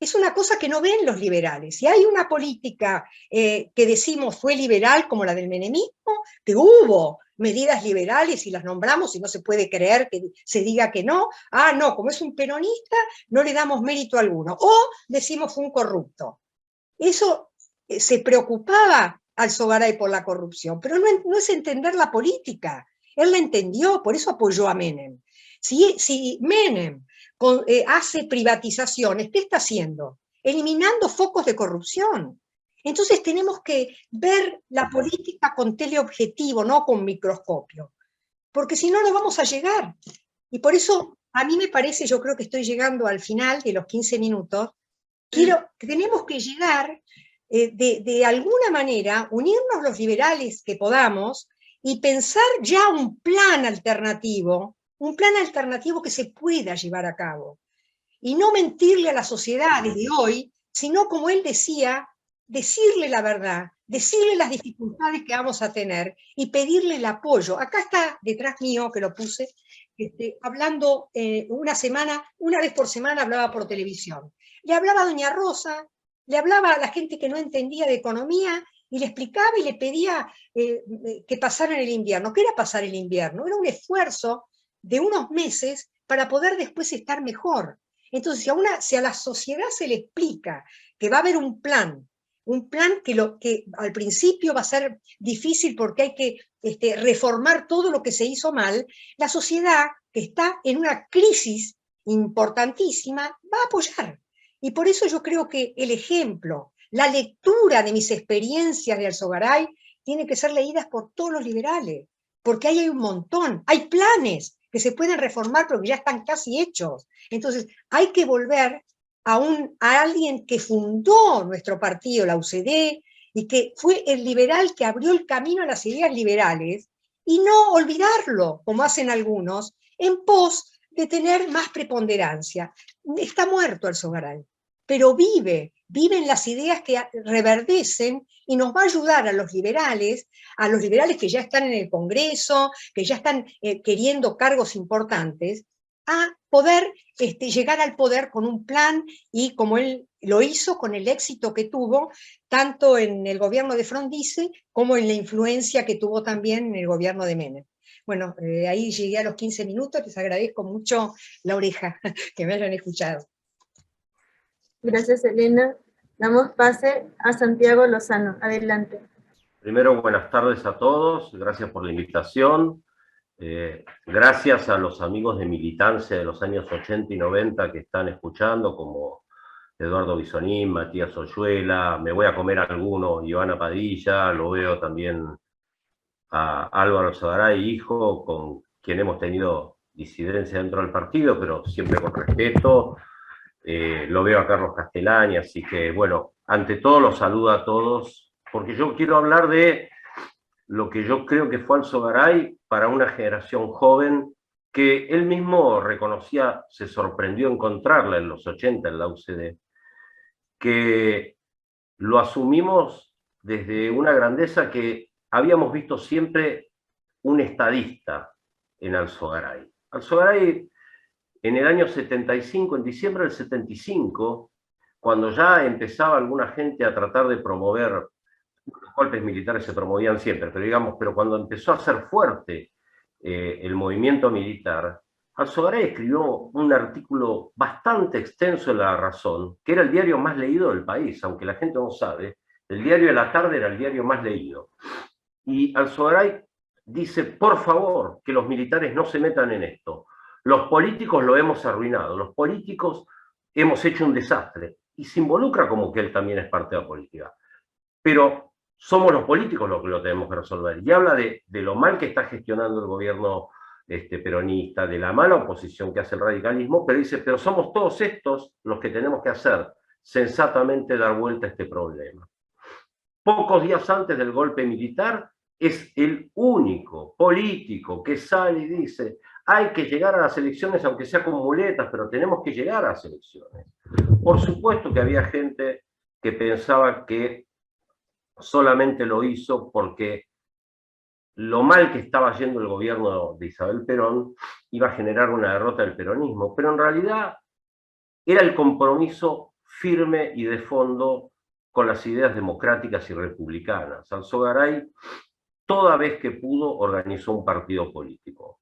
[SPEAKER 3] Es una cosa que no ven los liberales. Si hay una política que decimos fue liberal, como la del menemismo, que hubo medidas liberales y las nombramos y no se puede creer que se diga que no. Ah, no, como es un peronista, no le damos mérito alguno. O decimos fue un corrupto. Eso se preocupaba Alzogaray por la corrupción, pero no es entender la política. Él la entendió, por eso apoyó a Menem. Si Menem hace privatizaciones, ¿qué está haciendo? Eliminando focos de corrupción. Entonces tenemos que ver la política con teleobjetivo, no con microscopio, porque si no, no vamos a llegar. Y por eso, a mí me parece, yo creo que estoy llegando al final de los 15 minutos, tenemos que llegar de alguna manera, unirnos los liberales que podamos y pensar ya un plan alternativo que se pueda llevar a cabo. Y no mentirle a la sociedad desde hoy, sino, como él decía, decirle la verdad, decirle las dificultades que vamos a tener y pedirle el apoyo. Acá está detrás mío, que lo puse, hablando una vez por semana hablaba por televisión. Le hablaba a doña Rosa, le hablaba a la gente que no entendía de economía y le explicaba y le pedía que pasaran el invierno. ¿Qué era pasar el invierno? Era un esfuerzo de unos meses para poder después estar mejor. Entonces, si a la sociedad se le explica que va a haber un plan que al principio va a ser difícil porque hay que reformar todo lo que se hizo mal, la sociedad que está en una crisis importantísima va a apoyar. Y por eso yo creo que el ejemplo, la lectura de mis experiencias de Alzogaray tiene que ser leídas por todos los liberales, porque ahí hay un montón, hay planes que se pueden reformar pero que ya están casi hechos. Entonces hay que volver a alguien que fundó nuestro partido, la UCD, y que fue el liberal que abrió el camino a las ideas liberales, y no olvidarlo, como hacen algunos, en pos de tener más preponderancia. Está muerto Alzogaray, pero vive en las ideas que reverdecen y nos va a ayudar a los liberales que ya están en el Congreso, que ya están queriendo cargos importantes, a poder llegar al poder con un plan, y como él lo hizo con el éxito que tuvo, tanto en el gobierno de Frondizi como en la influencia que tuvo también en el gobierno de Menem. Bueno, ahí llegué a los 15 minutos, les agradezco mucho la oreja, que me hayan escuchado.
[SPEAKER 1] Gracias, Elena. Damos pase a Santiago Lozano. Adelante.
[SPEAKER 4] Primero, buenas tardes a todos. Gracias por la invitación. Gracias a los amigos de militancia de los años 80 y 90 que están escuchando, como Eduardo Bisonín, Matías Oyuela, me voy a comer alguno, Ivana Padilla, lo veo también a Álvaro Alzogaray, hijo, con quien hemos tenido disidencia dentro del partido, pero siempre con respeto. Lo veo a Carlos Castellani, así que, bueno, ante todo los saludo a todos, porque yo quiero hablar de lo que yo creo que fue Alzogaray para una generación joven que él mismo reconocía, se sorprendió encontrarla en los 80 en la UCD, que lo asumimos desde una grandeza que habíamos visto siempre un estadista en Alzogaray. Alzogaray, en el año 75, en diciembre del 75, cuando ya empezaba alguna gente a tratar de promover, los golpes militares se promovían siempre, pero cuando empezó a ser fuerte el movimiento militar, Alzogaray escribió un artículo bastante extenso en La Razón, que era el diario más leído del país, aunque la gente no sabe, el diario de la tarde era el diario más leído. Y Alzogaray dice, por favor, que los militares no se metan en esto. Los políticos lo hemos arruinado, los políticos hemos hecho un desastre. Y se involucra como que él también es parte de la política. Pero somos los políticos los que lo tenemos que resolver. Y habla de lo mal que está gestionando el gobierno peronista, de la mala oposición que hace el radicalismo, pero dice, pero somos todos estos los que tenemos que hacer sensatamente dar vuelta a este problema. Pocos días antes del golpe militar, es el único político que sale y dice, hay que llegar a las elecciones aunque sea con muletas, pero tenemos que llegar a las elecciones. Por supuesto que había gente que pensaba que solamente lo hizo porque lo mal que estaba yendo el gobierno de Isabel Perón iba a generar una derrota del peronismo, pero en realidad era el compromiso firme y de fondo con las ideas democráticas y republicanas. Alzogaray, toda vez que pudo, organizó un partido político.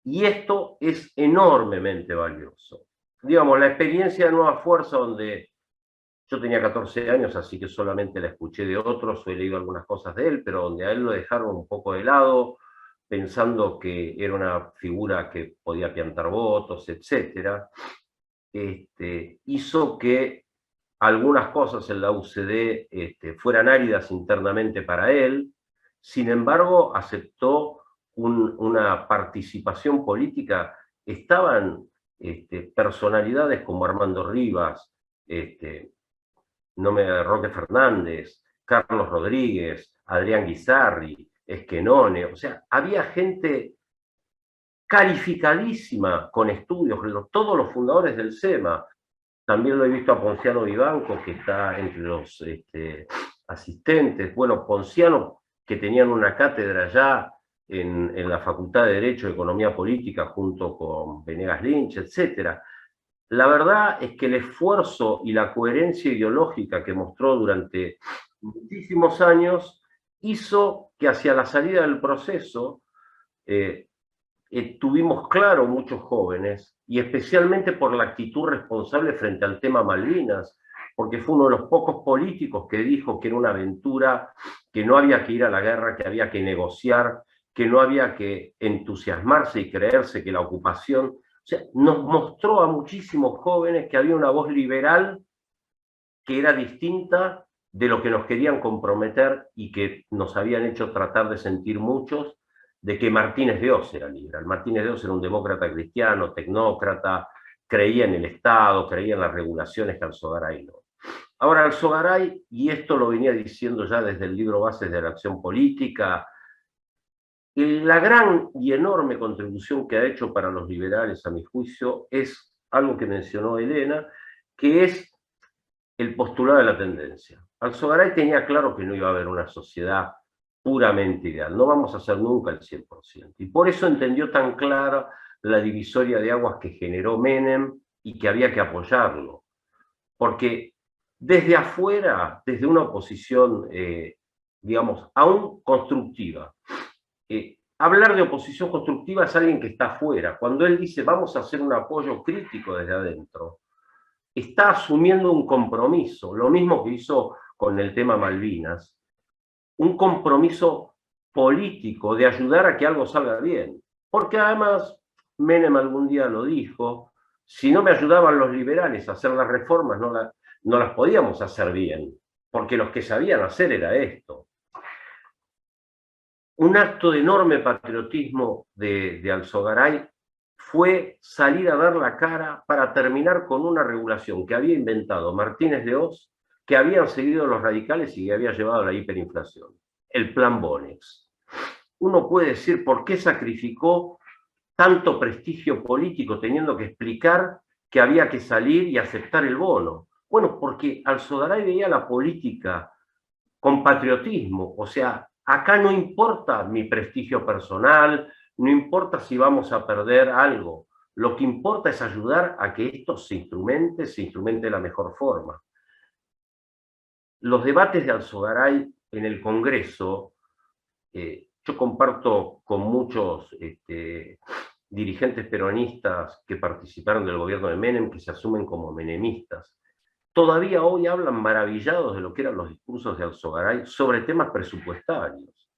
[SPEAKER 4] Y esto es enormemente valioso. Digamos, la experiencia de Nueva Fuerza, donde yo tenía 14 años, así que solamente la escuché de otros, o he leído algunas cosas de él, pero donde a él lo dejaron un poco de lado, pensando que era una figura que podía piantar votos, etc., hizo que algunas cosas en la UCD fueran áridas internamente para él. Sin embargo, aceptó una participación política. Estaban personalidades como Armando Rivas, Roque Fernández, Carlos Rodríguez, Adrián Guizarri, Esquenone, o sea, había gente calificadísima con estudios, todos los fundadores del SEMA. También lo he visto a Ponciano Vivanco, que está entre los asistentes. Bueno, Ponciano, que tenían una cátedra ya en la Facultad de Derecho y Economía Política junto con Venegas Lynch, etc. La verdad es que el esfuerzo y la coherencia ideológica que mostró durante muchísimos años hizo que hacia la salida del proceso tuvimos claro muchos jóvenes, y especialmente por la actitud responsable frente al tema Malvinas, porque fue uno de los pocos políticos que dijo que era una aventura, que no había que ir a la guerra, que había que negociar, que no había que entusiasmarse y creerse que la ocupación... O sea, nos mostró a muchísimos jóvenes que había una voz liberal que era distinta de lo que nos querían comprometer y que nos habían hecho tratar de sentir muchos, de que Martínez de Oz era liberal. Martínez de Oz era un demócrata cristiano, tecnócrata, creía en el Estado, creía en las regulaciones, que Alzogaray no. Ahora, Alzogaray, y esto lo venía diciendo ya desde el libro Bases de la Acción Política, la gran y enorme contribución que ha hecho para los liberales, a mi juicio, es algo que mencionó Elena, que es el postulado de la tendencia. Alzogaray tenía claro que no iba a haber una sociedad puramente ideal, no vamos a hacer nunca el 100%, y por eso entendió tan clara la divisoria de aguas que generó Menem y que había que apoyarlo, porque desde afuera, desde una oposición, digamos, aún constructiva, hablar de oposición constructiva es alguien que está afuera. Cuando él dice vamos a hacer un apoyo crítico desde adentro, está asumiendo un compromiso, lo mismo que hizo con el tema Malvinas, un compromiso político de ayudar a que algo salga bien. Porque además, Menem algún día lo dijo, si no me ayudaban los liberales a hacer las reformas, no las podíamos hacer bien, porque los que sabían hacer era esto. Un acto de enorme patriotismo de Alzogaray fue salir a dar la cara para terminar con una regulación que había inventado Martínez de Oz, que habían seguido los radicales y que había llevado a la hiperinflación, el Plan Bonex. Uno puede decir, ¿por qué sacrificó tanto prestigio político teniendo que explicar que había que salir y aceptar el bono? Bueno, porque Alzogaray veía la política con patriotismo, o sea, acá no importa mi prestigio personal, no importa si vamos a perder algo, lo que importa es ayudar a que esto se instrumente de la mejor forma. Los debates de Alzogaray en el Congreso, yo comparto con muchos dirigentes peronistas que participaron del gobierno de Menem, que se asumen como menemistas, todavía hoy hablan maravillados de lo que eran los discursos de Alzogaray sobre temas presupuestarios,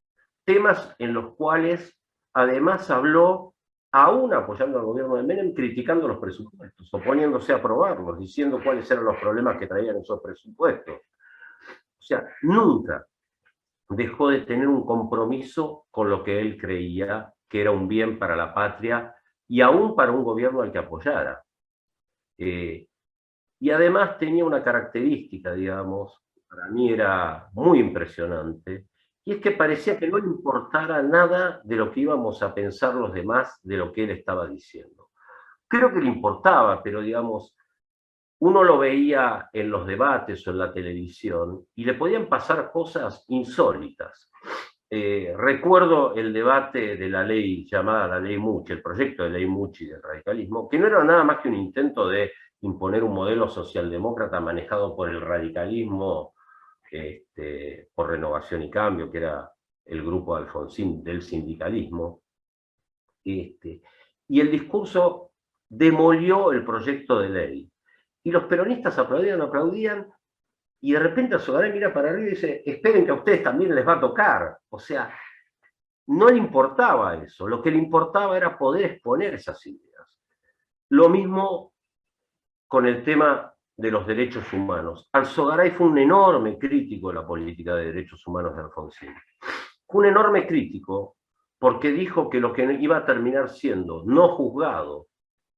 [SPEAKER 4] temas en los cuales además habló, aún apoyando al gobierno de Menem, criticando los presupuestos, oponiéndose a aprobarlos, diciendo cuáles eran los problemas que traían esos presupuestos. O sea, nunca dejó de tener un compromiso con lo que él creía que era un bien para la patria y aún para un gobierno al que apoyara. Y además tenía una característica, digamos, para mí era muy impresionante, y es que parecía que no le importara nada de lo que íbamos a pensar los demás de lo que él estaba diciendo. Creo que le importaba, pero digamos, uno lo veía en los debates o en la televisión y le podían pasar cosas insólitas. Recuerdo el debate de la ley llamada la ley Mucci, el proyecto de ley Mucci del radicalismo, que no era nada más que un intento de imponer un modelo socialdemócrata manejado por el radicalismo, por Renovación y Cambio, que era el grupo de Alfonsín del sindicalismo. Y el discurso demolió el proyecto de ley. Y los peronistas aplaudían, y de repente Alzogaray mira para arriba y dice, esperen que a ustedes también les va a tocar. O sea, no le importaba eso, lo que le importaba era poder exponer esas ideas. Lo mismo con el tema de los derechos humanos. Alzogaray fue un enorme crítico de la política de derechos humanos de Alfonsín. Fue un enorme crítico porque dijo que lo que iba a terminar siendo no juzgado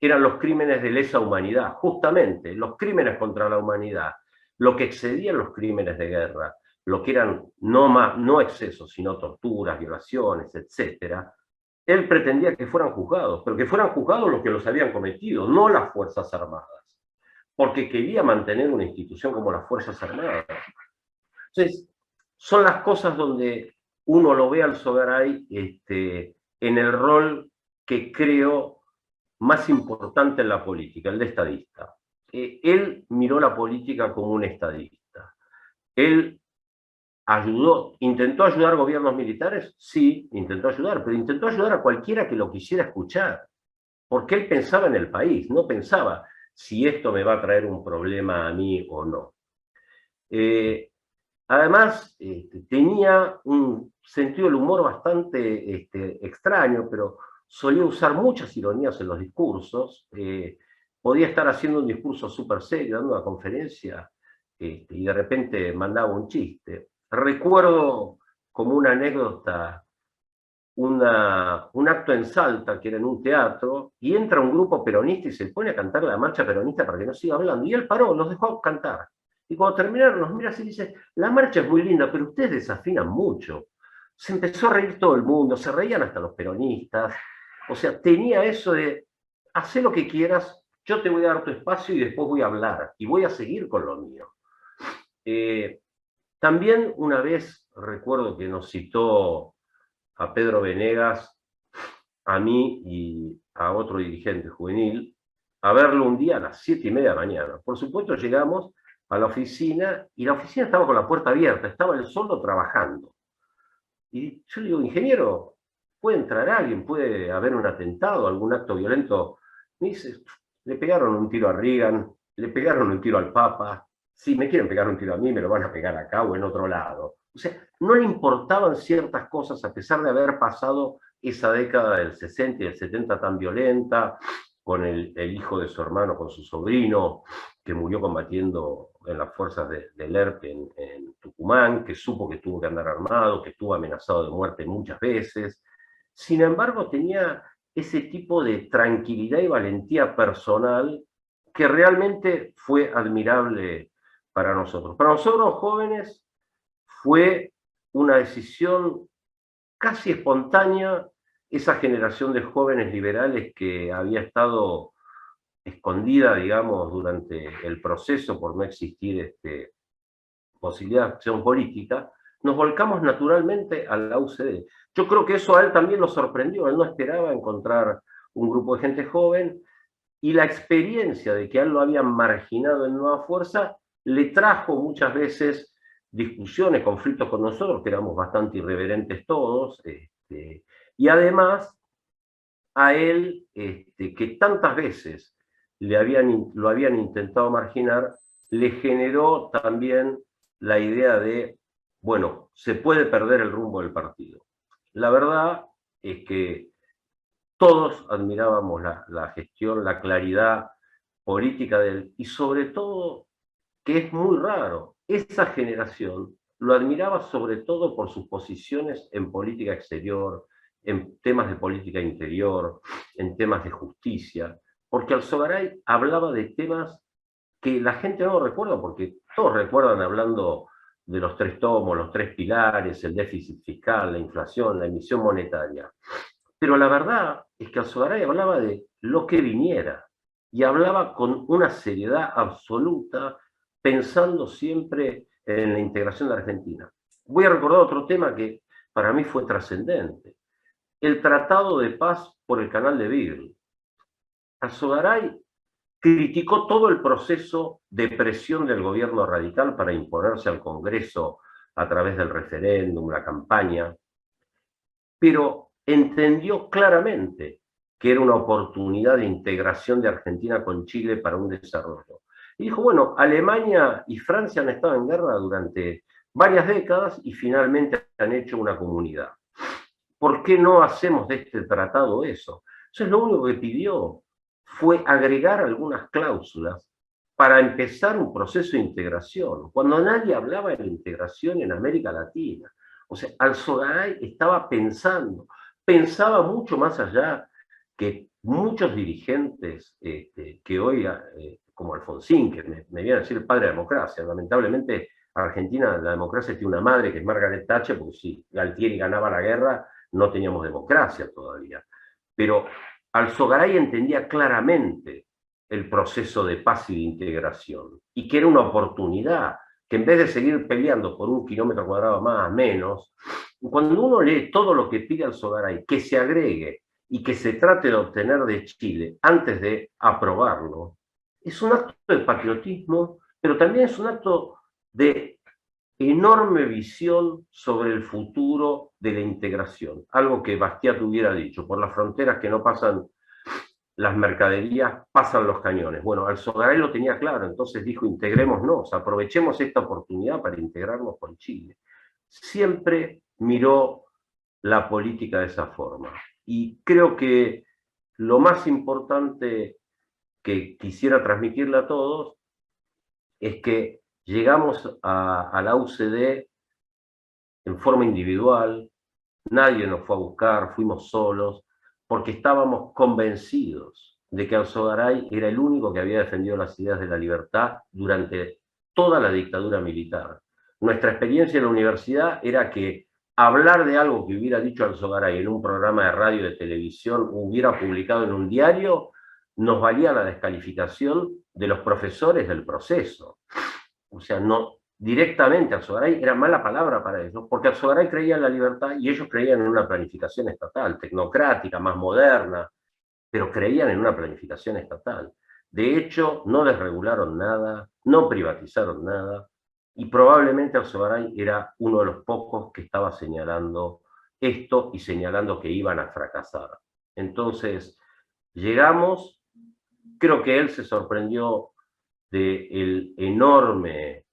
[SPEAKER 4] eran los crímenes de lesa humanidad, justamente los crímenes contra la humanidad, lo que excedían los crímenes de guerra, lo que eran no excesos, sino torturas, violaciones, etc. Él pretendía que fueran juzgados, pero que fueran juzgados los que los habían cometido, no las Fuerzas Armadas, porque quería mantener una institución como las Fuerzas Armadas. Entonces, son las cosas donde uno lo ve al Alzogaray en el rol que creo más importante en la política, el de estadista. Él miró la política como un estadista. Él intentó ayudar gobiernos militares, sí, intentó ayudar, pero intentó ayudar a cualquiera que lo quisiera escuchar, porque él pensaba en el país, no pensaba si esto me va a traer un problema a mí o no. Además, tenía un sentido del humor bastante extraño, pero solía usar muchas ironías en los discursos. Podía estar haciendo un discurso súper serio, dando una conferencia, y de repente mandaba un chiste. Recuerdo como una anécdota un acto en Salta, que era en un teatro, y entra un grupo peronista y se pone a cantar la marcha peronista para que no siga hablando. Y él paró, los dejó cantar. Y cuando terminaron, nos mira así y dice, la marcha es muy linda, pero ustedes desafinan mucho. Se empezó a reír todo el mundo, se reían hasta los peronistas. O sea, tenía eso de, haz lo que quieras, yo te voy a dar tu espacio y después voy a hablar, y voy a seguir con lo mío. También una vez recuerdo que nos citó a Pedro Venegas, a mí y a otro dirigente juvenil, a verlo un día a las 7:30 de la mañana. Por supuesto, llegamos a la oficina y la oficina estaba con la puerta abierta, estaba él solo trabajando. Y yo le digo, ingeniero, ¿puede entrar alguien? ¿Puede haber un atentado, algún acto violento? Me dice, le pegaron un tiro a Reagan, le pegaron un tiro al Papa. Si me quieren pegar un tiro a mí, me lo van a pegar acá o en otro lado. O sea, no le importaban ciertas cosas a pesar de haber pasado esa década del 60 y del 70 tan violenta, con el hijo de su hermano, con su sobrino, que murió combatiendo en las fuerzas del ERP en Tucumán, que supo que tuvo que andar armado, que estuvo amenazado de muerte muchas veces. Sin embargo, tenía ese tipo de tranquilidad y valentía personal que realmente fue admirable para nosotros. Para nosotros jóvenes fue una decisión casi espontánea esa generación de jóvenes liberales que había estado escondida, digamos, durante el proceso por no existir posibilidad de acción política, nos volcamos naturalmente a la UCD. Yo creo que eso a él también lo sorprendió, él no esperaba encontrar un grupo de gente joven, y la experiencia de que a él lo habían marginado en Nueva Fuerza le trajo muchas veces discusiones, conflictos con nosotros, que éramos bastante irreverentes todos, y además a él, que tantas veces lo habían intentado marginar, le generó también la idea de, bueno, se puede perder el rumbo del partido. La verdad es que todos admirábamos la gestión, la claridad política de él, y sobre todo, que es muy raro, esa generación lo admiraba sobre todo por sus posiciones en política exterior, en temas de política interior, en temas de justicia, porque Alzogaray hablaba de temas que la gente no recuerda, porque todos recuerdan hablando de los 3 tomos, los 3 pilares, el déficit fiscal, la inflación, la emisión monetaria. Pero la verdad es que Alzogaray hablaba de lo que viniera, y hablaba con una seriedad absoluta, pensando siempre en la integración de Argentina. Voy a recordar otro tema que para mí fue trascendente: el Tratado de Paz por el Canal de Beagle. Alzogaray criticó todo el proceso de presión del gobierno radical para imponerse al Congreso a través del referéndum, la campaña, pero entendió claramente que era una oportunidad de integración de Argentina con Chile para un desarrollo. Y dijo, bueno, Alemania y Francia han estado en guerra durante varias décadas y finalmente han hecho una comunidad. ¿Por qué no hacemos de este tratado eso? Entonces lo único que pidió fue agregar algunas cláusulas para empezar un proceso de integración, cuando nadie hablaba de la integración en América Latina. O sea, Alzogaray estaba pensaba mucho más allá que muchos dirigentes que hoy, como Alfonsín, que me viene a decir el padre de la democracia. Lamentablemente, Argentina, la democracia tiene una madre que es Margaret Thatcher, porque si Galtieri ganaba la guerra, no teníamos democracia todavía. Pero Alzogaray entendía claramente el proceso de paz y de integración, y que era una oportunidad, que en vez de seguir peleando por 1 kilómetro cuadrado más, menos, cuando uno lee todo lo que pide Alzogaray, que se agregue y que se trate de obtener de Chile antes de aprobarlo, es un acto de patriotismo, pero también es un acto de enorme visión sobre el futuro de la integración. Algo que Bastiat hubiera dicho: por las fronteras que no pasan las mercaderías pasan los cañones. Bueno, Alzogaray lo tenía claro, entonces dijo, integrémonos, aprovechemos esta oportunidad para integrarnos con Chile. Siempre miró la política de esa forma. Y creo que lo más importante que quisiera transmitirle a todos es que llegamos a la UCD en forma individual, nadie nos fue a buscar, fuimos solos, porque estábamos convencidos de que Alzogaray era el único que había defendido las ideas de la libertad durante toda la dictadura militar. Nuestra experiencia en la universidad era que hablar de algo que hubiera dicho Alzogaray en un programa de radio y de televisión, hubiera publicado en un diario, nos valía la descalificación de los profesores del proceso. O sea, no, directamente Alzogaray era mala palabra para ellos, porque Alzogaray creía en la libertad y ellos creían en una planificación estatal, tecnocrática, más moderna, pero creían en una planificación estatal. De hecho, no desregularon nada, no privatizaron nada, y probablemente Alzogaray era uno de los pocos que estaba señalando esto y señalando que iban a fracasar. Entonces, llegamos, creo que él se sorprendió del enorme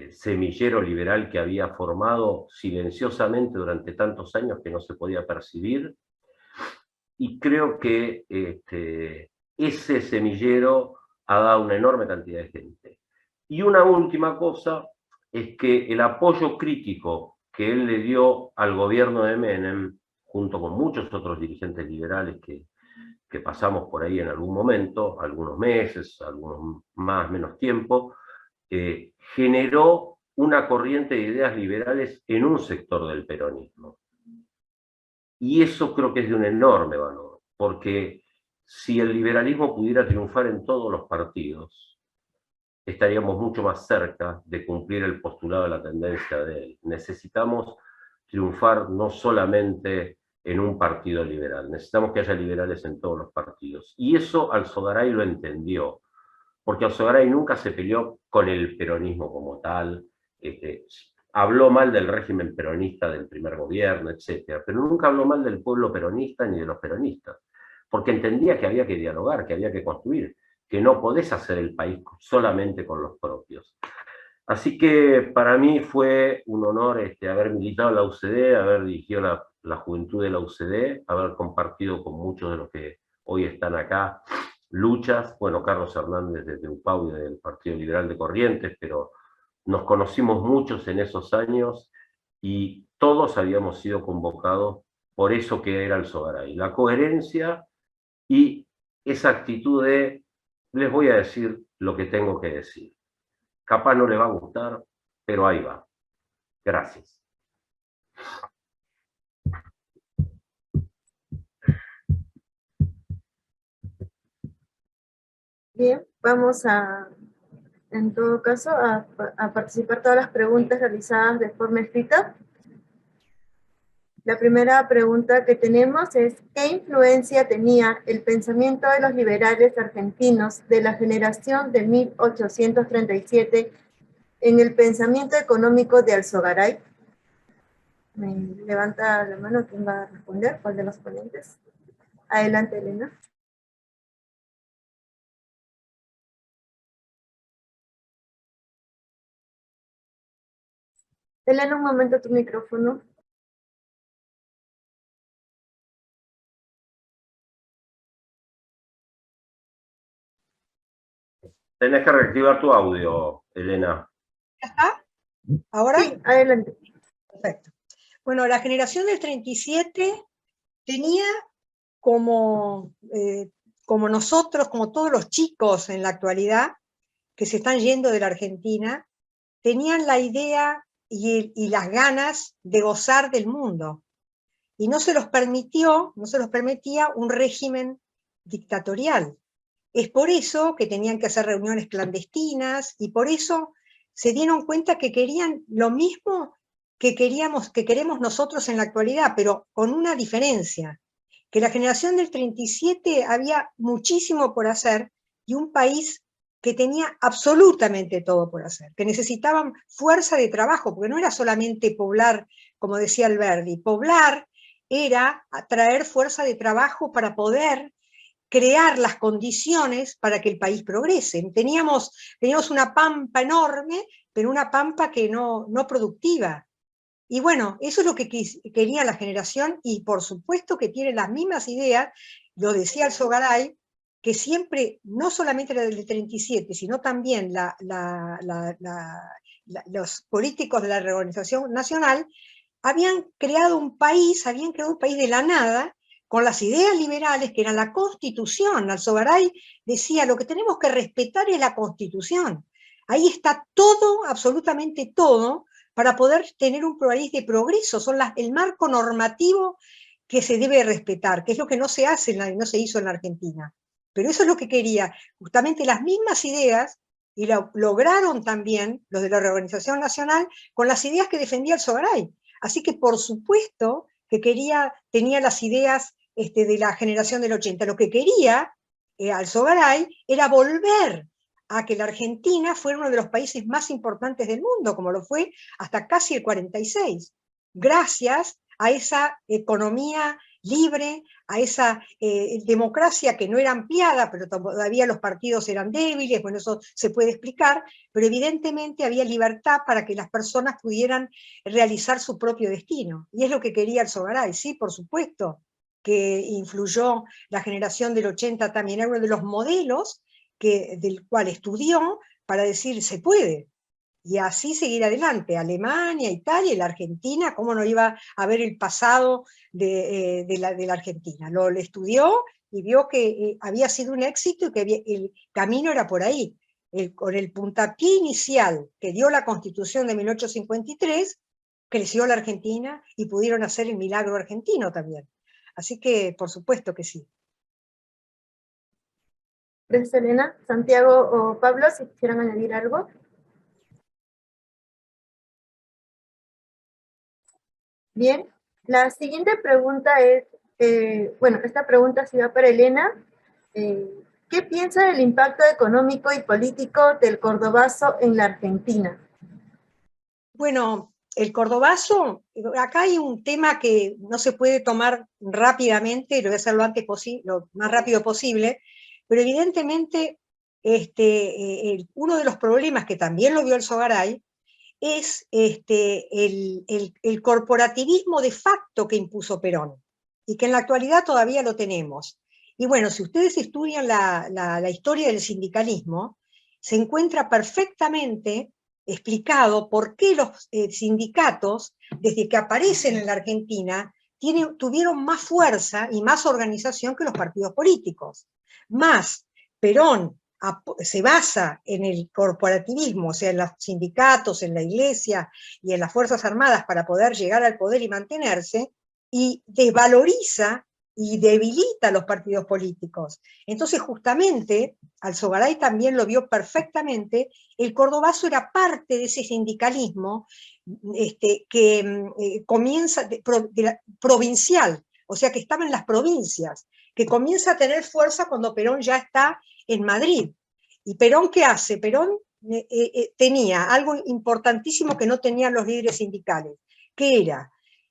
[SPEAKER 4] semillero liberal que había formado silenciosamente durante tantos años que no se podía percibir, y creo que ese semillero ha dado una enorme cantidad de gente. Y una última cosa es que el apoyo crítico que él le dio al gobierno de Menem, junto con muchos otros dirigentes liberales que pasamos por ahí en algún momento, algunos meses, algunos más, menos tiempo, generó una corriente de ideas liberales en un sector del peronismo. Y eso creo que es de un enorme valor, porque si el liberalismo pudiera triunfar en todos los partidos, estaríamos mucho más cerca de cumplir el postulado de la tendencia de él. Necesitamos triunfar no solamente en un partido liberal, necesitamos que haya liberales en todos los partidos. Y eso Alzogaray lo entendió, porque Alzogaray nunca se peleó con el peronismo como tal, habló mal del régimen peronista del primer gobierno, etc., pero nunca habló mal del pueblo peronista ni de los peronistas, porque entendía que había que dialogar, que había que construir, que no podés hacer el país solamente con los propios. Así que para mí fue un honor haber militado en la UCD, haber dirigido la juventud de la UCD, haber compartido con muchos de los que hoy están acá luchas, bueno, Carlos Hernández desde UPAU y del Partido Liberal de Corrientes, pero nos conocimos muchos en esos años y todos habíamos sido convocados por eso que era Alzogaray, la coherencia y esa actitud de les voy a decir lo que tengo que decir. Capaz no le va a gustar, pero ahí va. Gracias.
[SPEAKER 1] Bien, vamos en todo caso, a participar todas las preguntas realizadas de forma escrita. La primera pregunta que tenemos es, ¿qué influencia tenía el pensamiento de los liberales argentinos de la generación de 1837 en el pensamiento económico de Alzogaray? Me levanta la mano, ¿quién va a responder? ¿Cuál de los ponentes? Adelante, Elena. Elena, un momento tu micrófono.
[SPEAKER 4] Tenés que reactivar tu audio, Elena.
[SPEAKER 3] ¿Está? ¿Ahora?
[SPEAKER 1] Sí, adelante.
[SPEAKER 3] Perfecto. Bueno, la generación del 37 tenía como nosotros, como todos los chicos en la actualidad que se están yendo de la Argentina, tenían la idea y las ganas de gozar del mundo. Y no se los permitía un régimen dictatorial. Es por eso que tenían que hacer reuniones clandestinas y por eso se dieron cuenta que querían lo mismo que queremos nosotros en la actualidad, pero con una diferencia, que la generación del 37 había muchísimo por hacer y un país que tenía absolutamente todo por hacer, que necesitaban fuerza de trabajo, porque no era solamente poblar, como decía Alberdi, poblar era atraer fuerza de trabajo para poder crear las condiciones para que el país progrese. Teníamos una pampa enorme, pero una pampa que no productiva. Y bueno, eso es lo que quería la generación, y por supuesto que tiene las mismas ideas, lo decía Alzogaray, que siempre, no solamente la del 37, sino también los políticos de la reorganización nacional, habían creado un país de la nada, con las ideas liberales, que eran la Constitución. Alzogaray decía, lo que tenemos que respetar es la Constitución. Ahí está todo, absolutamente todo, para poder tener un país de progreso. Son el marco normativo que se debe respetar, que es lo que no se hace, no se hizo en la Argentina. Pero eso es lo que quería, justamente las mismas ideas, y lo lograron también los de la Reorganización Nacional con las ideas que defendía Alzogaray. Así que por supuesto que tenía las ideas de la generación del 80. Lo que quería Alzogaray era volver a que la Argentina fuera uno de los países más importantes del mundo, como lo fue hasta casi el 46, gracias a esa economía libre, a esa democracia que no era ampliada, pero todavía los partidos eran débiles. Bueno, eso se puede explicar, pero evidentemente había libertad para que las personas pudieran realizar su propio destino, y es lo que quería Alzogaray. Sí, por supuesto que influyó la generación del 80 también, era uno de los modelos del cual estudió para decir, se puede, y así seguir adelante. Alemania, Italia y la Argentina, ¿cómo no iba a ver el pasado de la Argentina? Lo estudió y vio que había sido un éxito y que el camino era por ahí. Con el puntapié inicial que dio la Constitución de 1853, creció la Argentina y pudieron hacer el milagro argentino también. Así que, por supuesto que sí.
[SPEAKER 1] Gracias, Elena. Santiago o Pablo, si quisieran añadir algo. Bien, la siguiente pregunta es, esta pregunta sí va para Elena. ¿Qué piensa del impacto económico y político del cordobazo en la Argentina?
[SPEAKER 3] Bueno, el cordobazo, acá hay un tema que no se puede tomar rápidamente, lo voy a hacer lo más rápido posible, pero evidentemente uno de los problemas que también lo vio Alzogaray es el corporativismo de facto que impuso Perón, y que en la actualidad todavía lo tenemos. Y bueno, si ustedes estudian la historia del sindicalismo, se encuentra perfectamente explicado por qué los sindicatos, desde que aparecen en la Argentina, tuvieron más fuerza y más organización que los partidos políticos. Más, Perón se basa en el corporativismo, o sea, en los sindicatos, en la iglesia y en las Fuerzas Armadas para poder llegar al poder y mantenerse, y desvaloriza y debilita a los partidos políticos. Entonces, justamente, Alzogaray también lo vio perfectamente, el cordobazo era parte de ese sindicalismo que comienza provincial, o sea, que estaba en las provincias, que comienza a tener fuerza cuando Perón ya está en Madrid. ¿Y Perón qué hace? Perón tenía algo importantísimo que no tenían los líderes sindicales, que era,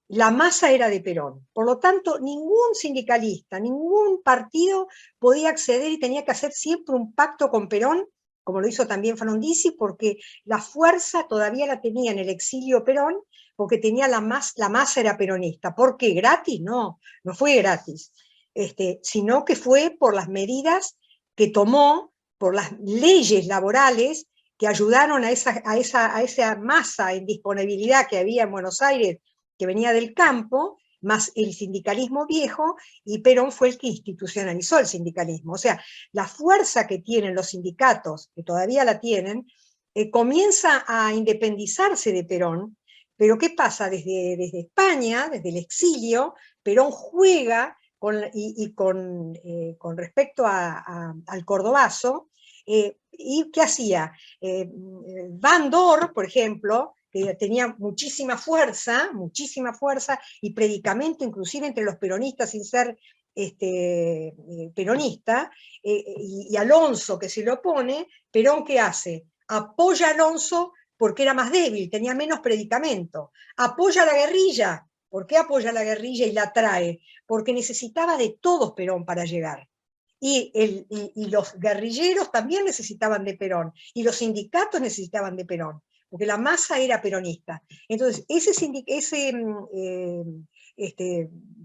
[SPEAKER 3] la masa era de Perón. Por lo tanto, ningún sindicalista, ningún partido podía acceder, y tenía que hacer siempre un pacto con Perón, como lo hizo también Frondizi, porque la fuerza todavía la tenía en el exilio Perón, porque tenía la masa era peronista. ¿Por qué? ¿Gratis? No fue gratis. Sino que fue por las medidas que tomó, por las leyes laborales que ayudaron a esa masa en disponibilidad que había en Buenos Aires, que venía del campo, más el sindicalismo viejo, y Perón fue el que institucionalizó el sindicalismo. O sea, la fuerza que tienen los sindicatos, que todavía la tienen, comienza a independizarse de Perón. Pero ¿qué pasa? Desde España, desde el exilio, Perón juega con respecto al cordobazo. ¿Y qué hacía? Van Dor, por ejemplo, que tenía muchísima fuerza y predicamento inclusive entre los peronistas sin ser peronista, y Alonso que se lo opone. Perón ¿qué hace? Apoya a Alonso porque era más débil, tenía menos predicamento. Apoya a la guerrilla. ¿Por qué apoya a la guerrilla y la trae? Porque necesitaba de todos Perón para llegar. y los guerrilleros también necesitaban de Perón, y los sindicatos necesitaban de Perón, porque la masa era peronista. Entonces,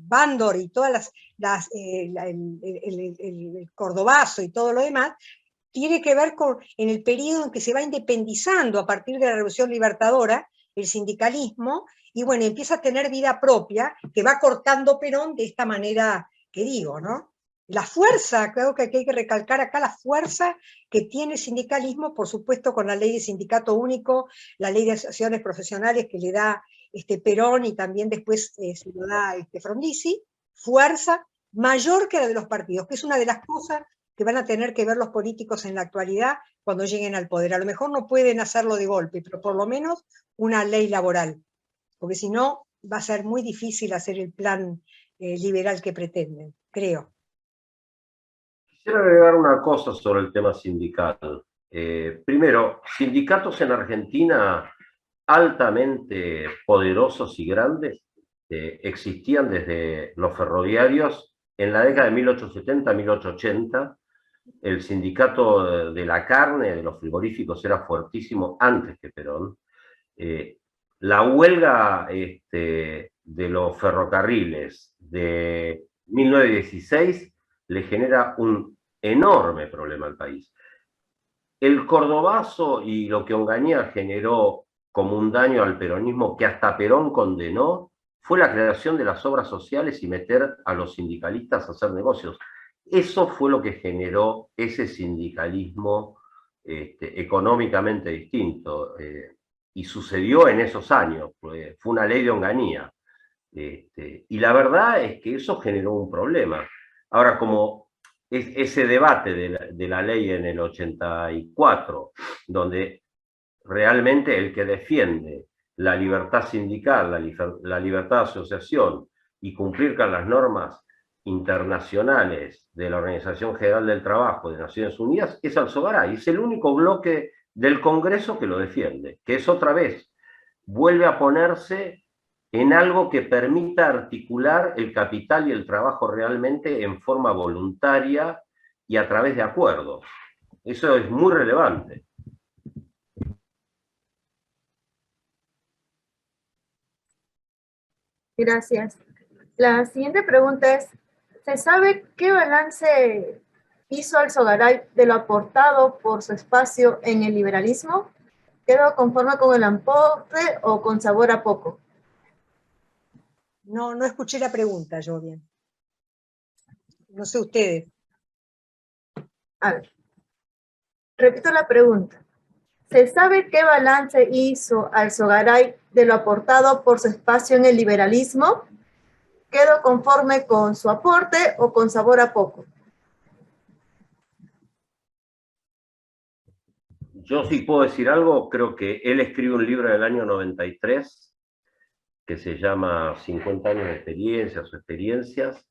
[SPEAKER 3] Bandor y todas el cordobazo y todo lo demás, tiene que ver en el periodo en que se va independizando a partir de la Revolución Libertadora, el sindicalismo, y bueno, empieza a tener vida propia, que va cortando Perón de esta manera que digo, ¿no? La fuerza, creo que hay que recalcar acá la fuerza que tiene el sindicalismo, por supuesto con la ley de sindicato único, la ley de asociaciones profesionales que le da Perón y también después se lo da Frondizi, fuerza mayor que la de los partidos, que es una de las cosas que van a tener que ver los políticos en la actualidad cuando lleguen al poder. A lo mejor no pueden hacerlo de golpe, pero por lo menos una ley laboral, porque si no va a ser muy difícil hacer el plan liberal que pretenden, creo.
[SPEAKER 4] Quisiera agregar una cosa sobre el tema sindical. Primero, sindicatos en Argentina altamente poderosos y grandes existían desde los ferroviarios en la década de 1870-1880. El sindicato de la carne, de los frigoríficos, era fuertísimo antes que Perón. La huelga de los ferrocarriles de 1916 le genera un enorme problema al país. El cordobazo y lo que Onganía generó como un daño al peronismo que hasta Perón condenó fue la creación de las obras sociales y meter a los sindicalistas a hacer negocios. Eso fue lo que generó ese sindicalismo económicamente distinto. Y sucedió en esos años, fue una ley de Onganía. Y la verdad es que eso generó un problema. Ahora, como ese debate de la ley en el 84, donde realmente el que defiende la libertad sindical, la libertad de asociación y cumplir con las normas internacionales de la Organización General del Trabajo de Naciones Unidas es Alzogaray. Es el único bloque del Congreso que lo defiende, que es otra vez, vuelve a ponerse en algo que permita articular el capital y el trabajo realmente en forma voluntaria y a través de acuerdos. Eso es muy relevante.
[SPEAKER 1] Gracias. La siguiente pregunta es, ¿se sabe qué balance hizo Alzogaray de lo aportado por su espacio en el liberalismo? ¿Quedó conforme con el aporte o con sabor a poco?
[SPEAKER 3] No escuché la pregunta yo bien. No sé ustedes.
[SPEAKER 1] A ver, repito la pregunta. ¿Se sabe qué balance hizo Alzogaray de lo aportado por su espacio en el liberalismo? ¿Quedó conforme con su aporte o con sabor a poco?
[SPEAKER 4] Yo sí puedo decir algo, creo que él escribe un libro del año 93 que se llama 50 años de experiencias o experiencias.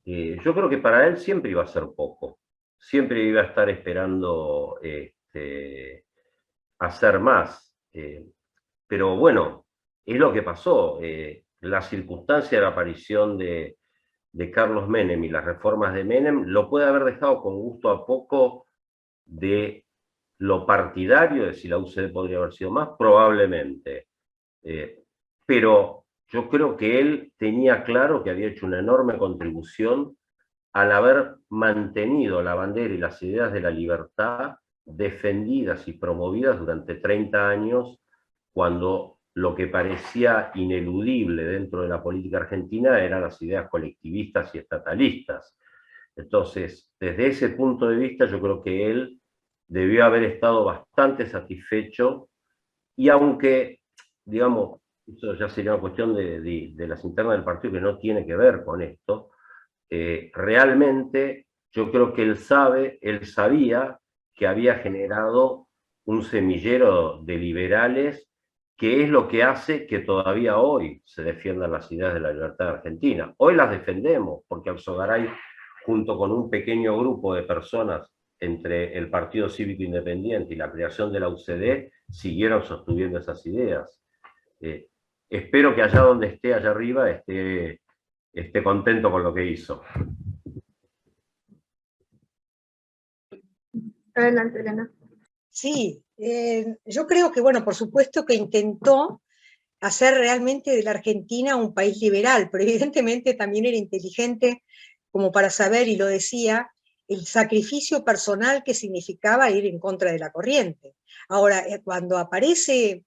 [SPEAKER 4] Yo creo que para él siempre iba a ser poco, siempre iba a estar esperando hacer más. Pero bueno, es lo que pasó. La circunstancia de la aparición de Carlos Menem y las reformas de Menem lo puede haber dejado con gusto a poco de lo partidario, de si la UCD podría haber sido más, probablemente. Pero yo creo que él tenía claro que había hecho una enorme contribución al haber mantenido la bandera y las ideas de la libertad defendidas y promovidas durante 30 años, cuando lo que parecía ineludible dentro de la política argentina eran las ideas colectivistas y estatalistas. Entonces, desde ese punto de vista, yo creo que él debió haber estado bastante satisfecho, y aunque, digamos, eso ya sería una cuestión de las internas del partido que no tiene que ver con esto, realmente yo creo que él sabía que había generado un semillero de liberales, que es lo que hace que todavía hoy se defiendan las ideas de la libertad de Argentina. Hoy las defendemos, porque Alzogaray, junto con un pequeño grupo de personas entre el Partido Cívico Independiente y la creación de la UCD, siguieron sosteniendo esas ideas. Espero que allá donde esté, allá arriba, esté contento con lo que hizo.
[SPEAKER 1] Adelante, Elena.
[SPEAKER 3] Sí, yo creo que, bueno, por supuesto que intentó hacer realmente de la Argentina un país liberal, pero evidentemente también era inteligente como para saber, y lo decía, el sacrificio personal que significaba ir en contra de la corriente. Ahora, cuando aparece,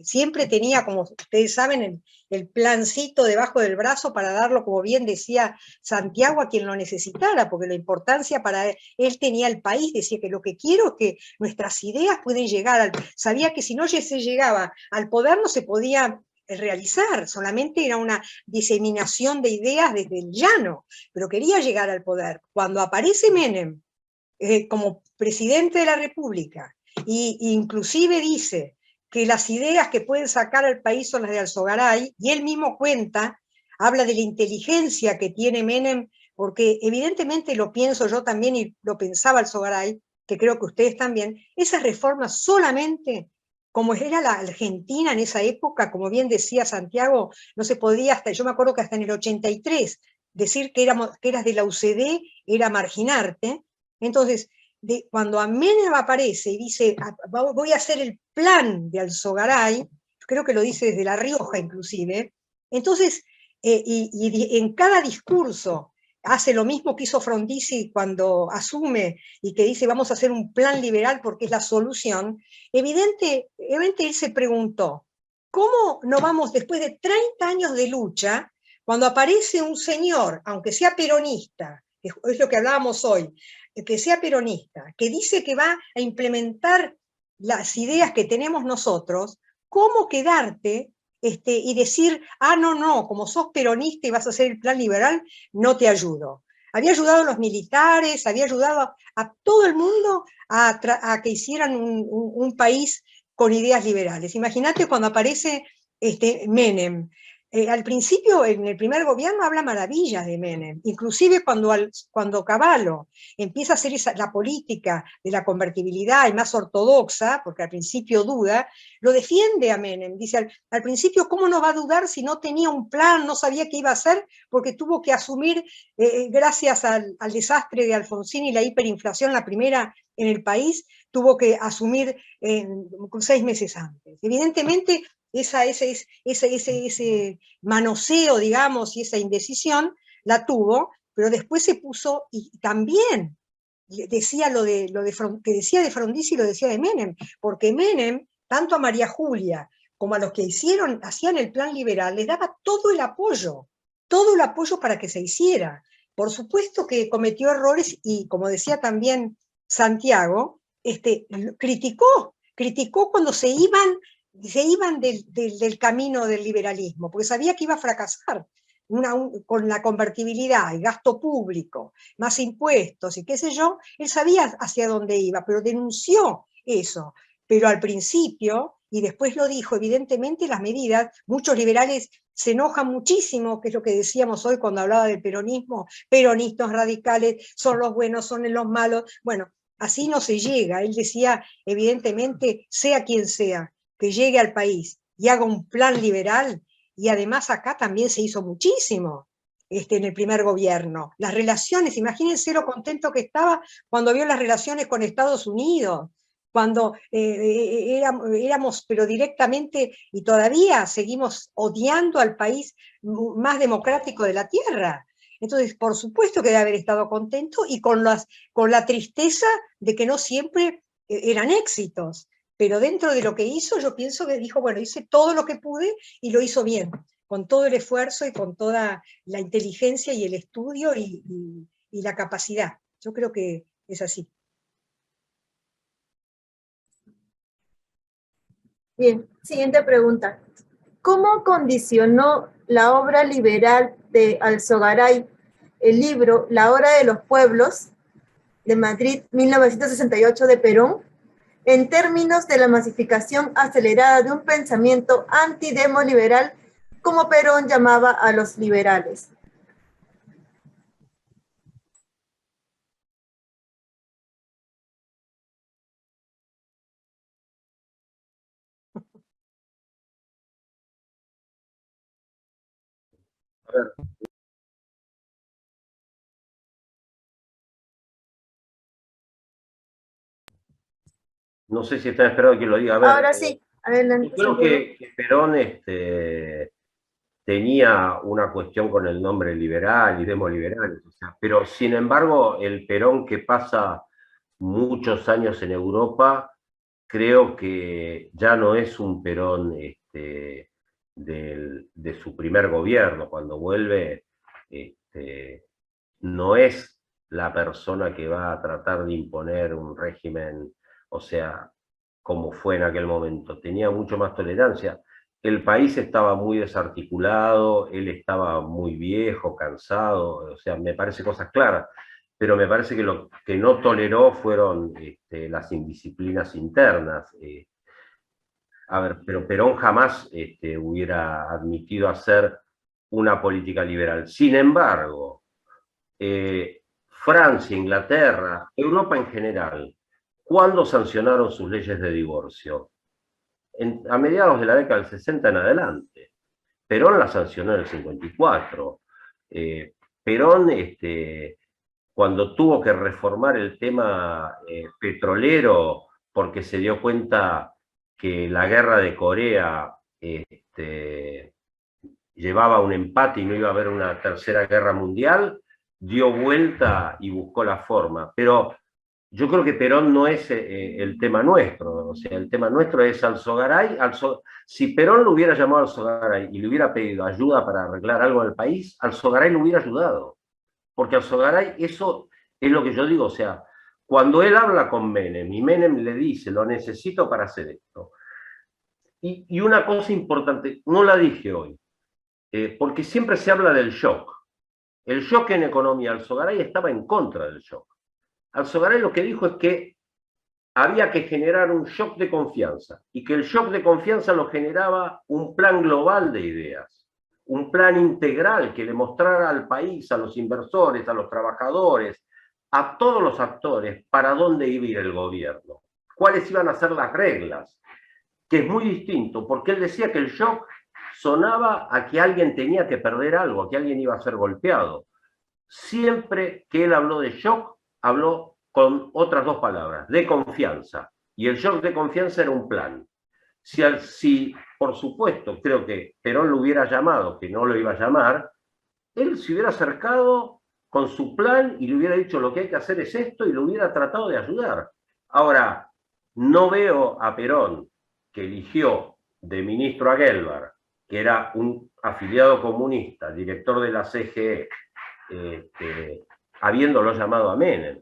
[SPEAKER 3] siempre tenía, como ustedes saben, el plancito debajo del brazo para darlo, como bien decía Santiago, a quien lo necesitara, porque la importancia para él tenía el país, decía que lo que quiero es que nuestras ideas pueden llegar sabía que si no se llegaba al poder no se podía realizar, solamente era una diseminación de ideas desde el llano, pero quería llegar al poder. Cuando aparece Menem como presidente de la República, e inclusive dice que las ideas que pueden sacar al país son las de Alzogaray, y él mismo cuenta, habla de la inteligencia que tiene Menem, porque evidentemente lo pienso yo también, y lo pensaba Alzogaray, que creo que ustedes también, esas reformas solamente, como era la Argentina en esa época, como bien decía Santiago, no se podía hasta, yo me acuerdo que hasta en el 83, decir que eras de la UCD era marginarte. Entonces, cuando Menem aparece y dice, voy a hacer el plan de Alzogaray, creo que lo dice desde La Rioja inclusive, entonces, y en cada discurso hace lo mismo que hizo Frondizi cuando asume y que dice vamos a hacer un plan liberal porque es la solución, evidentemente él se preguntó, ¿cómo no vamos después de 30 años de lucha, cuando aparece un señor, aunque sea peronista, que es lo que hablábamos hoy, que sea peronista, que dice que va a implementar las ideas que tenemos nosotros, ¿cómo quedarte y decir, no, como sos peronista y vas a hacer el plan liberal, no te ayudo? Había ayudado a los militares, había ayudado a todo el mundo a que hicieran un país con ideas liberales. Imagínate cuando aparece Menem. Al principio, en el primer gobierno, habla maravillas de Menem. Inclusive cuando Cavallo empieza a hacer la política de la convertibilidad y más ortodoxa, porque al principio duda, lo defiende a Menem. Dice, al principio, ¿cómo no va a dudar si no tenía un plan, no sabía qué iba a hacer, porque tuvo que asumir, gracias al desastre de Alfonsín y la hiperinflación, la primera en el país, tuvo que asumir 6 meses antes. Evidentemente, ese manoseo, digamos, y esa indecisión la tuvo, pero después se puso, y también decía que decía de Frondizi y lo decía de Menem, porque Menem, tanto a María Julia como a los que hacían el plan liberal, les daba todo el apoyo para que se hiciera. Por supuesto que cometió errores y, como decía también Santiago, criticó cuando se iban del camino del liberalismo, porque sabía que iba a fracasar con la convertibilidad, el gasto público, más impuestos y qué sé yo, él sabía hacia dónde iba, pero denunció eso. Pero al principio, y después lo dijo, evidentemente las medidas, muchos liberales se enojan muchísimo, que es lo que decíamos hoy cuando hablaba del peronismo, peronistas radicales, son los buenos, son los malos. Bueno, así no se llega. Él decía, evidentemente, sea quien sea, que llegue al país y haga un plan liberal, y además acá también se hizo muchísimo en el primer gobierno. Las relaciones, imagínense lo contento que estaba cuando vio las relaciones con Estados Unidos, cuando éramos, pero directamente, y todavía seguimos odiando al país más democrático de la Tierra. Entonces, por supuesto que debe haber estado contento y con la tristeza de que no siempre eran éxitos. Pero dentro de lo que hizo, yo pienso que dijo, bueno, hice todo lo que pude y lo hizo bien, con todo el esfuerzo y con toda la inteligencia y el estudio y la capacidad. Yo creo que es así.
[SPEAKER 1] Bien, siguiente pregunta. ¿Cómo condicionó la obra liberal de Alzogaray el libro La Hora de los Pueblos, de Madrid, 1968, de Perón, en términos de la masificación acelerada de un pensamiento antidemoliberal, como Perón llamaba a los liberales?
[SPEAKER 4] A ver, No sé si están esperando que lo diga. A ver,
[SPEAKER 1] Ahora sí, adelante.
[SPEAKER 4] yo creo que Perón tenía una cuestión con el nombre liberal y demoliberales, o sea, pero sin embargo el Perón que pasa muchos años en Europa, creo que ya no es un Perón de su primer gobierno. Cuando vuelve, no es la persona que va a tratar de imponer un régimen, o sea, como fue en aquel momento. Tenía mucho más tolerancia. El país estaba muy desarticulado, él estaba muy viejo, cansado, o sea, me parece cosas claras, pero me parece que lo que no toleró fueron las indisciplinas internas. A ver, pero Perón jamás hubiera admitido hacer una política liberal. Sin embargo, Francia, Inglaterra, Europa en general, ¿cuándo sancionaron sus leyes de divorcio? A mediados de la década del 60 en adelante. Perón la sancionó en el 54. Perón, cuando tuvo que reformar el tema petrolero, porque se dio cuenta que la guerra de Corea llevaba un empate y no iba a haber una tercera guerra mundial, dio vuelta y buscó la forma. Pero yo creo que Perón no es el tema nuestro, o sea, el tema nuestro es Alzogaray. Si Perón lo hubiera llamado a Alzogaray y le hubiera pedido ayuda para arreglar algo en el país, Alzogaray lo hubiera ayudado. Porque Alzogaray, eso es lo que yo digo, o sea, cuando él habla con Menem y Menem le dice, lo necesito para hacer esto. Y una cosa importante, no la dije hoy, porque siempre se habla del shock. El shock en economía, Alzogaray estaba en contra del shock. Alzogaray lo que dijo es que había que generar un shock de confianza y que el shock de confianza lo generaba un plan global de ideas, un plan integral que le mostrara al país, a los inversores, a los trabajadores, a todos los actores para dónde iba a ir el gobierno, cuáles iban a ser las reglas, que es muy distinto, porque él decía que el shock sonaba a que alguien tenía que perder algo, a que alguien iba a ser golpeado. Siempre que él habló de shock, habló con otras dos palabras, de confianza. Y el shock de confianza era un plan. Si por supuesto, creo que Perón lo hubiera llamado, que no lo iba a llamar, él se hubiera acercado con su plan y le hubiera dicho lo que hay que hacer es esto y lo hubiera tratado de ayudar. Ahora, no veo a Perón, que eligió de ministro a Gelbar, que era un afiliado comunista, director de la CGE, habiéndolo llamado a Menem,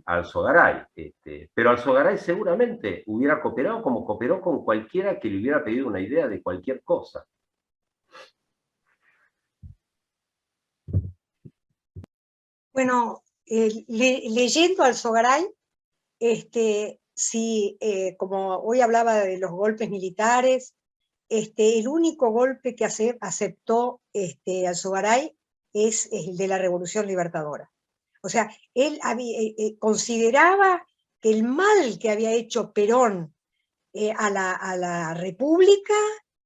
[SPEAKER 4] a Alzogaray. Pero Alzogaray seguramente hubiera cooperado como cooperó con cualquiera que le hubiera pedido una idea de cualquier cosa.
[SPEAKER 3] Bueno, leyendo Alzogaray, como hoy hablaba de los golpes militares, el único golpe que aceptó Alzogaray es el de la Revolución Libertadora. O sea, él consideraba que el mal que había hecho Perón a la República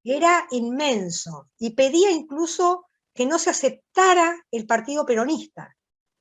[SPEAKER 3] era inmenso y pedía incluso que no se aceptara el partido peronista,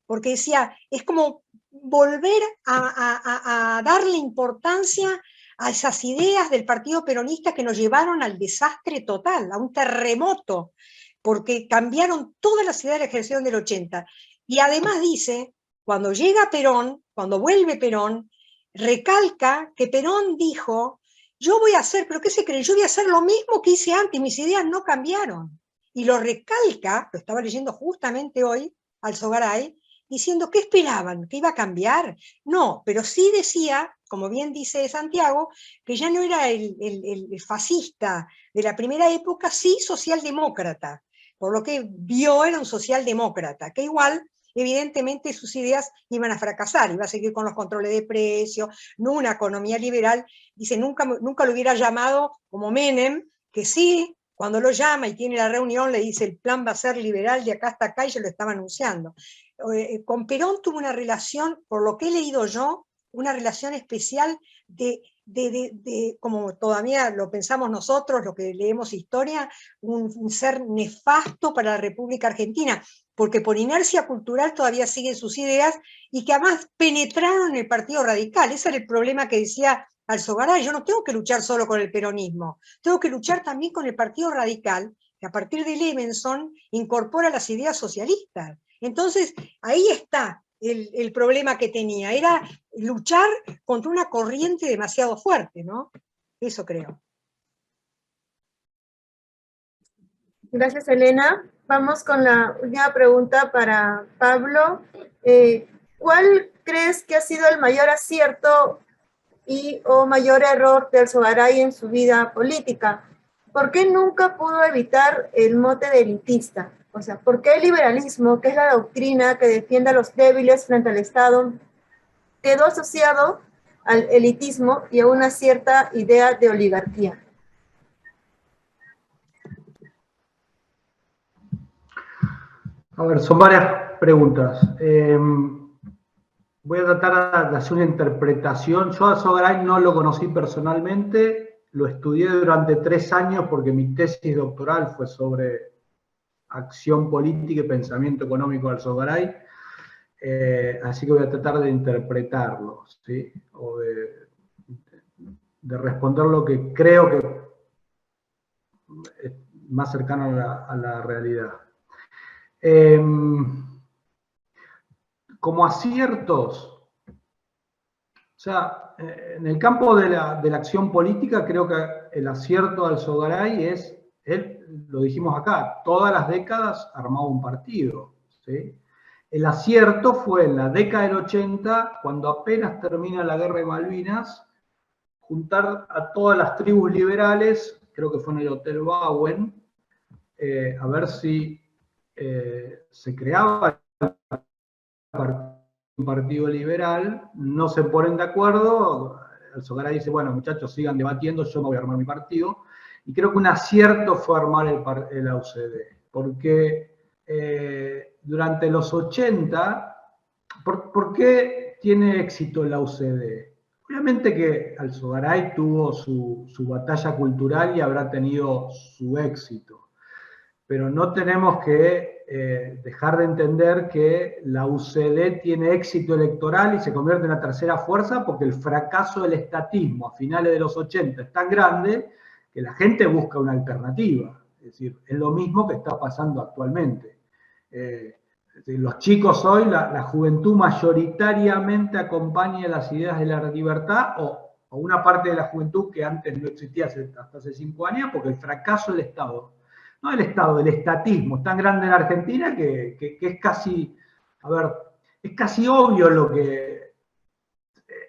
[SPEAKER 3] porque decía, es como volver a darle importancia a esas ideas del partido peronista que nos llevaron al desastre total, a un terremoto, porque cambiaron todas las ideas de la generación del 80. Y además dice, cuando llega Perón, cuando vuelve Perón, recalca que Perón dijo, yo voy a hacer, pero ¿qué se creen? Yo voy a hacer lo mismo que hice antes, mis ideas no cambiaron. Y lo recalca, lo estaba leyendo justamente hoy, Alzogaray, diciendo, ¿qué esperaban? ¿Que iba a cambiar? No, pero sí decía, como bien dice Santiago, que ya no era el fascista de la primera época, sí socialdemócrata. Por lo que vio era un socialdemócrata, que igual, evidentemente, sus ideas iban a fracasar, iba a seguir con los controles de precios, no una economía liberal. Dice, nunca lo hubiera llamado como Menem, que sí, cuando lo llama y tiene la reunión, le dice, el plan va a ser liberal de acá hasta acá, y se lo estaba anunciando. Con Perón tuvo una relación, por lo que he leído yo, una relación especial como todavía lo pensamos nosotros, lo que leemos historia, un ser nefasto para la República Argentina. porque por inercia cultural todavía siguen sus ideas y que además penetraron en el Partido Radical. Ese era el problema que decía Alzogaray. Yo no tengo que luchar solo con el peronismo, tengo que luchar también con el Partido Radical, que a partir de Levenson incorpora las ideas socialistas. Entonces, ahí está el problema que tenía, era luchar contra una corriente demasiado fuerte, ¿no? Eso creo.
[SPEAKER 1] Gracias, Elena. Vamos con la última pregunta para Pablo. ¿Cuál crees que ha sido el mayor acierto o mayor error de Alzogaray en su vida política? ¿Por qué nunca pudo evitar el mote de elitista? O sea, ¿por qué el liberalismo, que es la doctrina que defiende a los débiles frente al Estado, quedó asociado al elitismo y a una cierta idea de oligarquía?
[SPEAKER 2] A ver, son varias preguntas. Voy a tratar de hacer una interpretación. Yo a Alzogaray no lo conocí personalmente, lo estudié durante 3 años porque mi tesis doctoral fue sobre acción política y pensamiento económico de Alzogaray, así que voy a tratar de interpretarlo, ¿sí? O de responder lo que creo que es más cercano a la realidad. Como aciertos, o sea, en el campo de la acción política, creo que el acierto de Alzogaray es, él, lo dijimos acá, todas las décadas armaba un partido, ¿sí? El acierto fue en la década del 80, cuando apenas termina la guerra de Malvinas, juntar a todas las tribus liberales, creo que fue en el Hotel Bowen, a ver si se creaba un partido liberal, no se ponen de acuerdo, Alzogaray dice, bueno, muchachos, sigan debatiendo, yo me voy a armar mi partido, y creo que un acierto fue armar el AUCD, porque durante los 80, ¿por qué tiene éxito el AUCD? Obviamente que Alzogaray tuvo su batalla cultural y habrá tenido su éxito, pero no tenemos que dejar de entender que la UCD tiene éxito electoral y se convierte en la tercera fuerza porque el fracaso del estatismo a finales de los 80 es tan grande que la gente busca una alternativa. Es decir, es lo mismo que está pasando actualmente. Los chicos hoy, la juventud mayoritariamente acompaña las ideas de la libertad o una parte de la juventud que antes no existía hasta hace 5 años porque el fracaso del Estado, no el Estado, el estatismo es tan grande en Argentina que es casi, a ver, es casi obvio lo que,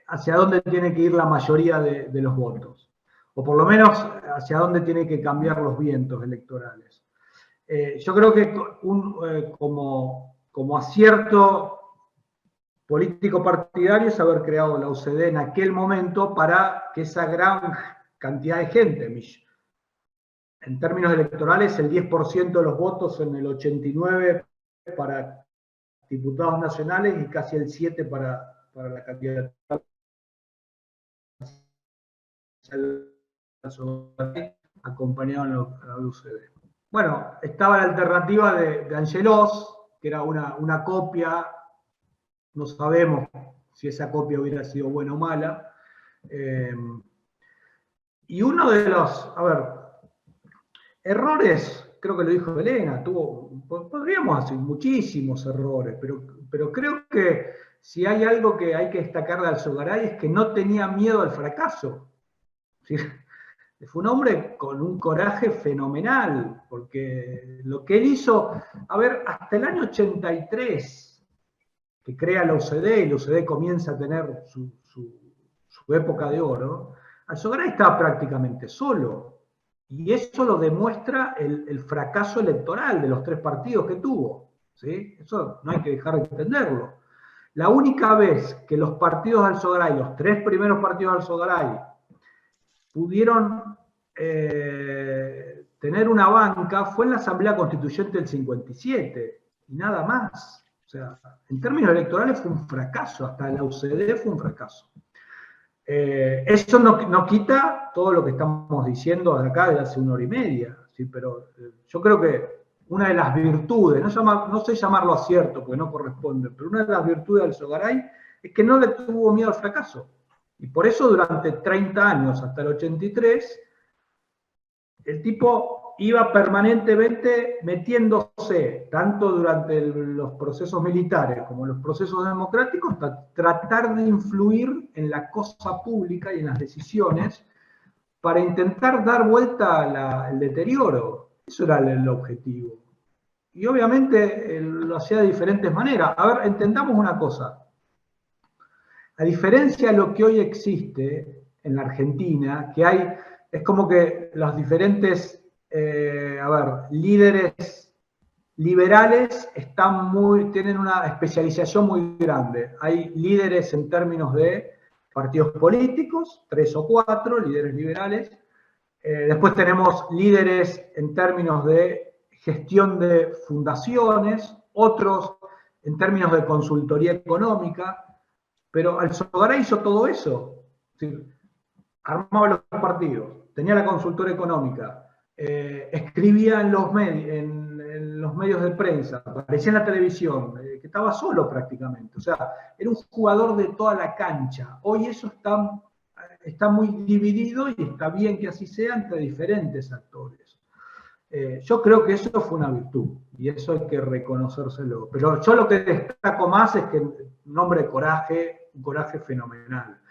[SPEAKER 2] hacia dónde tiene que ir la mayoría de los votos, o por lo menos hacia dónde tiene que cambiar los vientos electorales. Yo creo que como acierto político partidario es haber creado la UCD en aquel momento para que esa gran cantidad de gente, en términos electorales, el 10% de los votos en el 89 para diputados nacionales y casi el 7% para la candidatura acompañaban a la UCD. Bueno, estaba la alternativa de Angelós, que era una copia, no sabemos si esa copia hubiera sido buena o mala. Y uno de los, errores, creo que lo dijo Elena, podríamos hacer muchísimos errores, pero creo que si hay algo que hay que destacar de Alzogaray es que no tenía miedo al fracaso. ¿Sí? Fue un hombre con un coraje fenomenal, porque lo que él hizo, hasta el año 83, que crea la UCD y la UCD comienza a tener su época de oro, Alzogaray estaba prácticamente solo. Y eso lo demuestra el fracaso electoral de los 3 partidos que tuvo, ¿sí? Eso no hay que dejar de entenderlo. La única vez que los partidos de Alzogaray, los 3 primeros partidos de Alzogaray, pudieron tener una banca fue en la Asamblea Constituyente del 57, y nada más. O sea, en términos electorales fue un fracaso, hasta la UCD fue un fracaso. Eso no quita todo lo que estamos diciendo acá desde hace 1 hora y media, ¿sí? Pero yo creo que una de las virtudes, no sé llamarlo acierto porque no corresponde, pero una de las virtudes del Alzogaray es que no le tuvo miedo al fracaso. Y por eso durante 30 años, hasta el 83, el tipo iba permanentemente metiéndose, tanto durante los procesos militares como los procesos democráticos, para tratar de influir en la cosa pública y en las decisiones para intentar dar vuelta al deterioro. Eso era el objetivo. Y obviamente lo hacía de diferentes maneras. A ver, entendamos una cosa. A diferencia de lo que hoy existe en la Argentina, que hay, es como que los diferentes, líderes liberales tienen una especialización muy grande. Hay líderes en términos de partidos políticos, 3 o 4 líderes liberales. Después tenemos líderes en términos de gestión de fundaciones, otros en términos de consultoría económica, pero Alzogaray hizo todo eso. Es decir, armaba los partidos, tenía la consultora económica, escribía en los medios de prensa, aparecía en la televisión, que estaba solo prácticamente. O sea, era un jugador de toda la cancha. Hoy eso está muy dividido y está bien que así sea entre diferentes actores. Yo creo que eso fue una virtud y eso hay que reconocérselo. Pero yo lo que destaco más es que un hombre de coraje, un coraje fenomenal.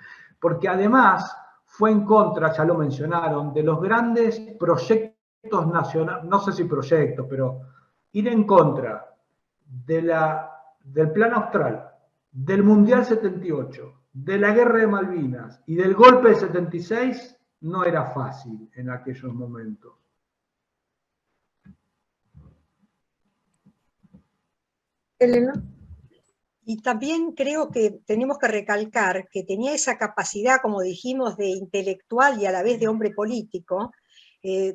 [SPEAKER 2] Porque además fue en contra, ya lo mencionaron, de los grandes proyectos nacionales, no sé si proyectos, pero ir en contra del Plan Austral, del Mundial 78, de la Guerra de Malvinas y del golpe del 76 no era fácil en aquellos momentos.
[SPEAKER 1] Elena.
[SPEAKER 3] Y también creo que tenemos que recalcar que tenía esa capacidad, como dijimos, de intelectual y a la vez de hombre político.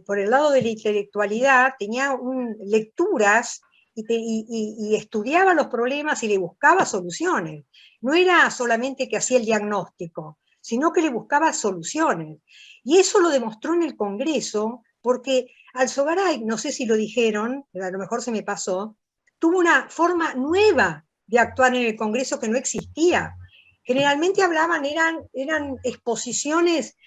[SPEAKER 3] Por el lado de la intelectualidad tenía lecturas y estudiaba los problemas y le buscaba soluciones. No era solamente que hacía el diagnóstico, sino que le buscaba soluciones. Y eso lo demostró en el Congreso, porque Alzogaray, no sé si lo dijeron, a lo mejor se me pasó, tuvo una forma nueva de actuar en el Congreso que no existía. Generalmente hablaban, eran exposiciones,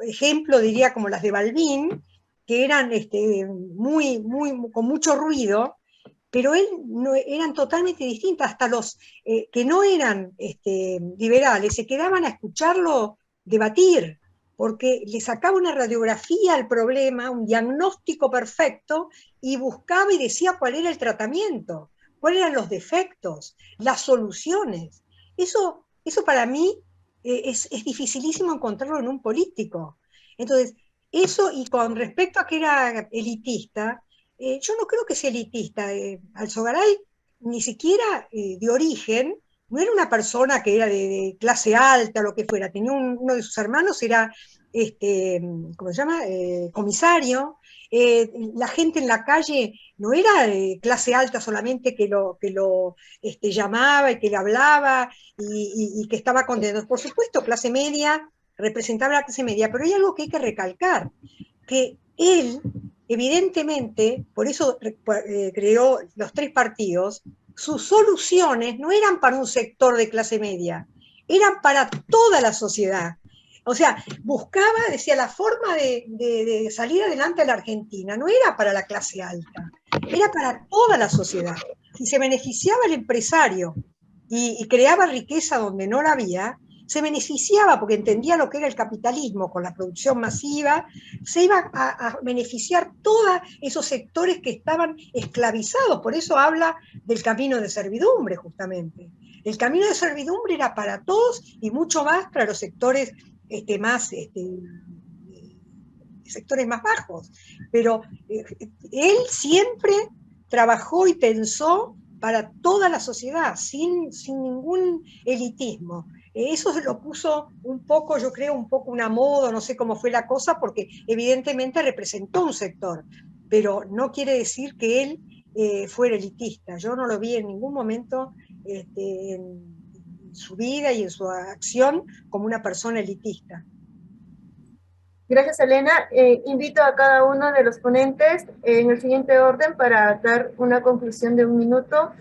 [SPEAKER 3] ejemplo diría como las de Balbín, que eran con mucho ruido, pero eran totalmente distintas. Hasta los que no eran liberales se quedaban a escucharlo debatir, porque le sacaba una radiografía al problema, un diagnóstico perfecto, y buscaba y decía cuál era el tratamiento, cuáles eran los defectos, las soluciones. Eso para mí es dificilísimo encontrarlo en un político. Entonces, eso, y con respecto a que era elitista, yo no creo que sea elitista. Alzogaray, ni siquiera de origen, no era una persona que era de clase alta o lo que fuera. Tenía uno de sus hermanos, era, ¿cómo se llama? Comisario. La gente en la calle no era de clase alta solamente que lo llamaba y que le hablaba y que estaba contento. Por supuesto, clase media, representaba la clase media, pero hay algo que hay que recalcar, que él, evidentemente, por eso creó los 3 partidos, sus soluciones no eran para un sector de clase media, eran para toda la sociedad. O sea, buscaba, decía, la forma de salir adelante a la Argentina no era para la clase alta, era para toda la sociedad. Si se beneficiaba el empresario y creaba riqueza donde no la había, se beneficiaba porque entendía lo que era el capitalismo con la producción masiva, se iba a beneficiar todos esos sectores que estaban esclavizados. Por eso habla del camino de servidumbre, justamente. El camino de servidumbre era para todos y mucho más para los sectores sectores más bajos. Pero él siempre trabajó y pensó para toda la sociedad, sin ningún elitismo. Eso se lo puso un poco, yo creo, un poco una moda, no sé cómo fue la cosa, porque evidentemente representó un sector, pero no quiere decir que él fuera elitista. Yo no lo vi en ningún momento en su vida y en su acción como una persona elitista.
[SPEAKER 1] Gracias, Elena. Invito a cada uno de los ponentes en el siguiente orden para dar una conclusión de 1 minuto.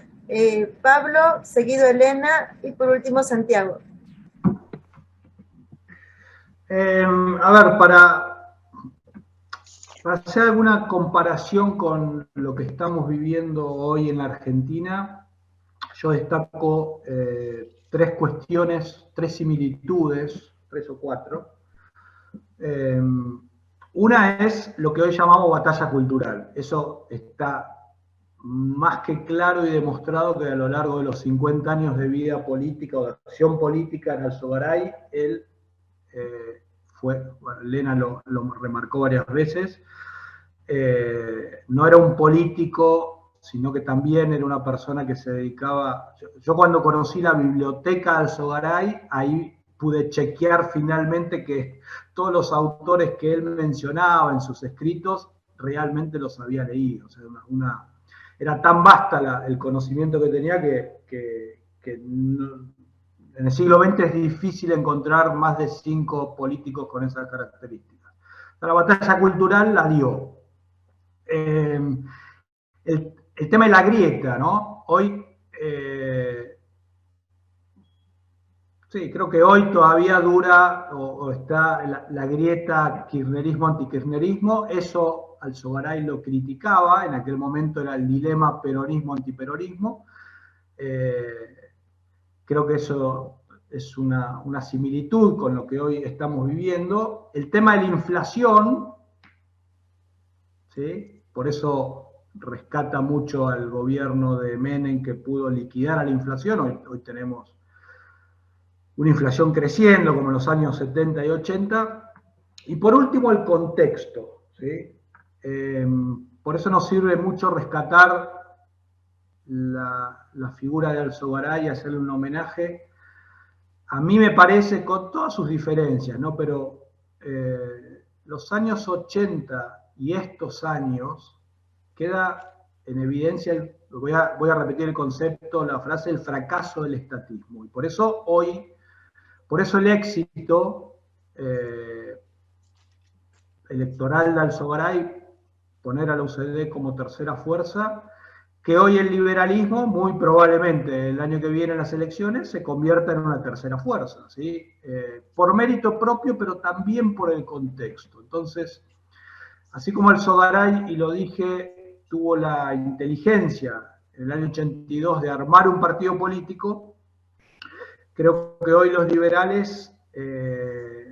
[SPEAKER 1] Pablo, seguido Elena y por último Santiago.
[SPEAKER 2] A ver, para hacer alguna comparación con lo que estamos viviendo hoy en la Argentina, yo destaco 3 cuestiones, 3 similitudes, 3 o 4. Una es lo que hoy llamamos batalla cultural. Eso está más que claro y demostrado que a lo largo de los 50 años de vida política o de acción política en Alzogaray, él bueno, Elena lo remarcó varias veces, no era un político, sino que también era una persona que se dedicaba. Yo cuando conocí la biblioteca de Alzogaray, ahí pude chequear finalmente que todos los autores que él mencionaba en sus escritos realmente los había leído. O sea, era tan vasta el conocimiento que tenía que no, en el siglo XX es difícil encontrar más de 5 políticos con esas características. La batalla cultural la dio. El tema de la grieta, ¿no? Hoy, sí, creo que hoy todavía dura o está la grieta kirchnerismo-antikirchnerismo. Eso Alzogaray lo criticaba, en aquel momento era el dilema peronismo-antiperonismo. Creo que eso es una similitud con lo que hoy estamos viviendo. El tema de la inflación, ¿sí? Por eso rescata mucho al gobierno de Menem, que pudo liquidar a la inflación. Hoy tenemos una inflación creciendo como en los años 70 y 80. Y por último, el contexto, ¿sí? Por eso nos sirve mucho rescatar la figura de Alzogaray y hacerle un homenaje. A mí me parece, con todas sus diferencias, ¿no? Pero los años 80 y estos años queda en evidencia, voy a repetir el concepto, la frase, el fracaso del estatismo. Y por eso hoy, por eso el éxito electoral de Alzogaray, poner a la UCD como tercera fuerza, que hoy el liberalismo, muy probablemente el año que viene en las elecciones, se convierta en una tercera fuerza, ¿sí? Por mérito propio, pero también por el contexto. Entonces, así como Alzogaray, y lo dije, tuvo la inteligencia en el año 82 de armar un partido político, creo que hoy los liberales,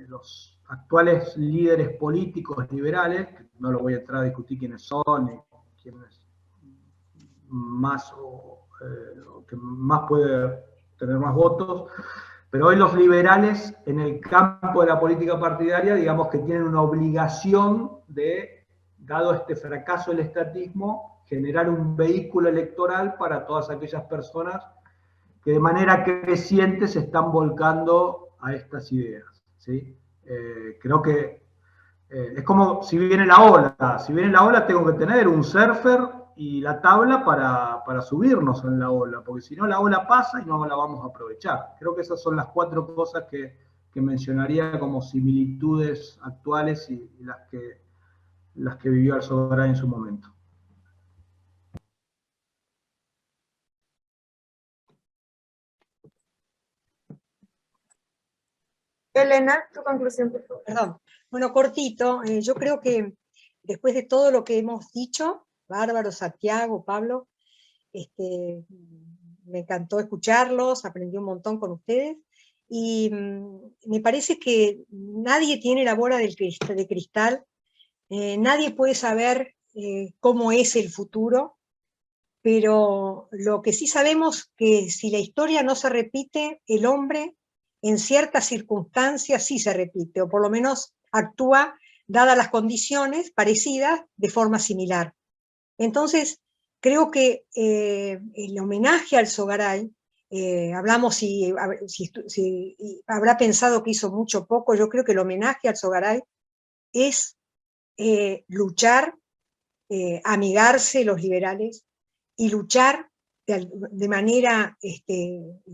[SPEAKER 2] los actuales líderes políticos liberales, no lo voy a entrar a discutir quiénes son y quiénes más que más puede tener más votos, pero hoy los liberales en el campo de la política partidaria, digamos que tienen una obligación de, dado este fracaso del estatismo, generar un vehículo electoral para todas aquellas personas que de manera creciente se están volcando a estas ideas, ¿sí? Creo que es como si viene la ola tengo que tener un surfer y la tabla para subirnos en la ola, porque si no la ola pasa y no la vamos a aprovechar. Creo que esas son las 4 cosas que mencionaría como similitudes actuales y las que vivió Alzogaray en su momento.
[SPEAKER 1] Elena, tu conclusión, por favor.
[SPEAKER 3] Perdón. Bueno, cortito, yo creo que después de todo lo que hemos dicho, Bárbaro, Santiago, Pablo, me encantó escucharlos, aprendí un montón con ustedes, y me parece que nadie tiene la bola de cristal, nadie puede saber cómo es el futuro, pero lo que sí sabemos que si la historia no se repite, el hombre en ciertas circunstancias sí se repite, o por lo menos actúa, dadas las condiciones parecidas, de forma similar. Entonces, creo que el homenaje al Alzogaray, hablamos si habrá pensado que hizo mucho o poco, yo creo que el homenaje al Alzogaray es luchar, amigarse los liberales, y luchar de manera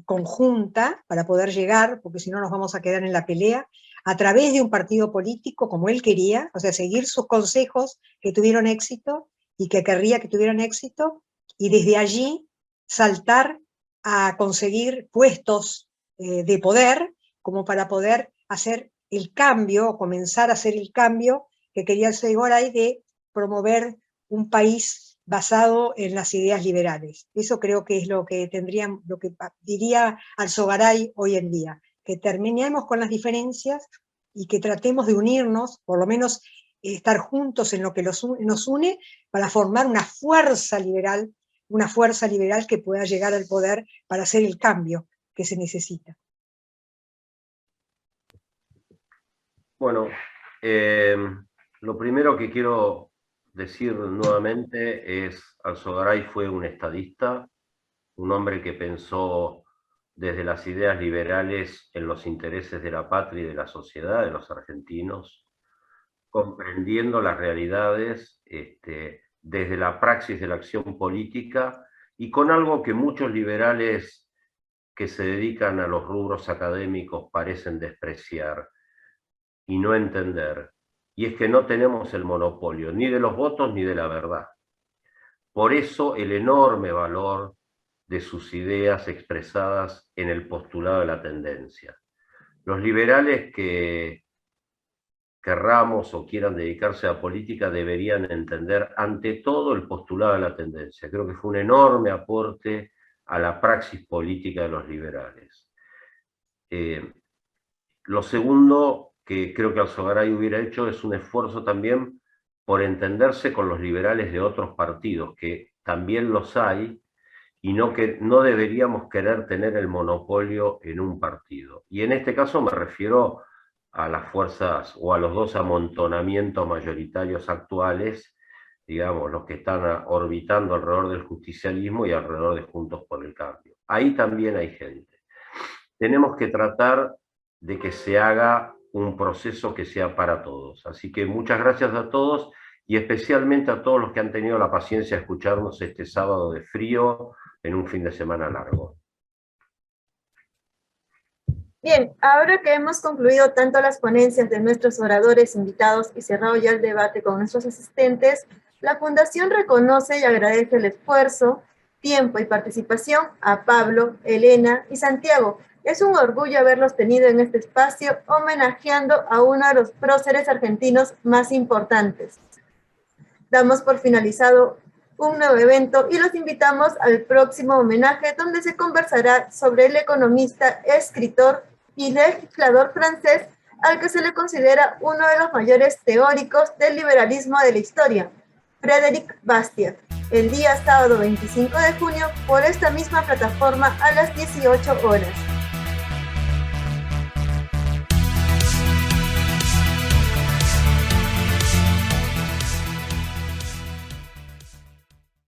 [SPEAKER 3] conjunta para poder llegar, porque si no nos vamos a quedar en la pelea, a través de un partido político como él quería, o sea, seguir sus consejos que tuvieron éxito y que querría que tuvieran éxito, y desde allí saltar a conseguir puestos de poder, como para poder hacer el cambio, o comenzar a hacer el cambio que quería Alzogaray de promover un país basado en las ideas liberales. Eso creo que es lo que diría Alzogaray hoy en día, que terminemos con las diferencias y que tratemos de unirnos, por lo menos estar juntos en lo que nos une, para formar una fuerza liberal que pueda llegar al poder para hacer el cambio que se necesita.
[SPEAKER 4] Bueno, lo primero que quiero decir nuevamente es: Alzogaray fue un estadista, un hombre que pensó desde las ideas liberales en los intereses de la patria y de la sociedad, de los argentinos, comprendiendo las realidades desde la praxis de la acción política, y con algo que muchos liberales que se dedican a los rubros académicos parecen despreciar y no entender, y es que no tenemos el monopolio ni de los votos ni de la verdad. Por eso el enorme valor de sus ideas expresadas en el postulado de la tendencia. Los liberales que querramos o quieran dedicarse a política deberían entender ante todo el postulado de la tendencia. Creo que fue un enorme aporte a la praxis política de los liberales. Lo segundo que creo que Alzogaray hubiera hecho es un esfuerzo también por entenderse con los liberales de otros partidos, que también los hay, y no deberíamos querer tener el monopolio en un partido. Y en este caso me refiero a las fuerzas o a los dos amontonamientos mayoritarios actuales, digamos, los que están orbitando alrededor del justicialismo y alrededor de Juntos por el Cambio. Ahí también hay gente. Tenemos que tratar de que se haga un proceso que sea para todos. Así que muchas gracias a todos, y especialmente a todos los que han tenido la paciencia de escucharnos este sábado de frío en un fin de semana largo.
[SPEAKER 1] Bien, ahora que hemos concluido tanto las ponencias de nuestros oradores invitados y cerrado ya el debate con nuestros asistentes, la Fundación reconoce y agradece el esfuerzo, tiempo y participación a Pablo, Elena y Santiago. Es un orgullo haberlos tenido en este espacio, homenajeando a uno de los próceres argentinos más importantes. Damos por finalizado un nuevo evento y los invitamos al próximo homenaje, donde se conversará sobre el economista, escritor y legislador francés, al que se le considera uno de los mayores teóricos del liberalismo de la historia, Frédéric Bastiat, el día sábado 25 de junio por esta misma plataforma a las 18 horas.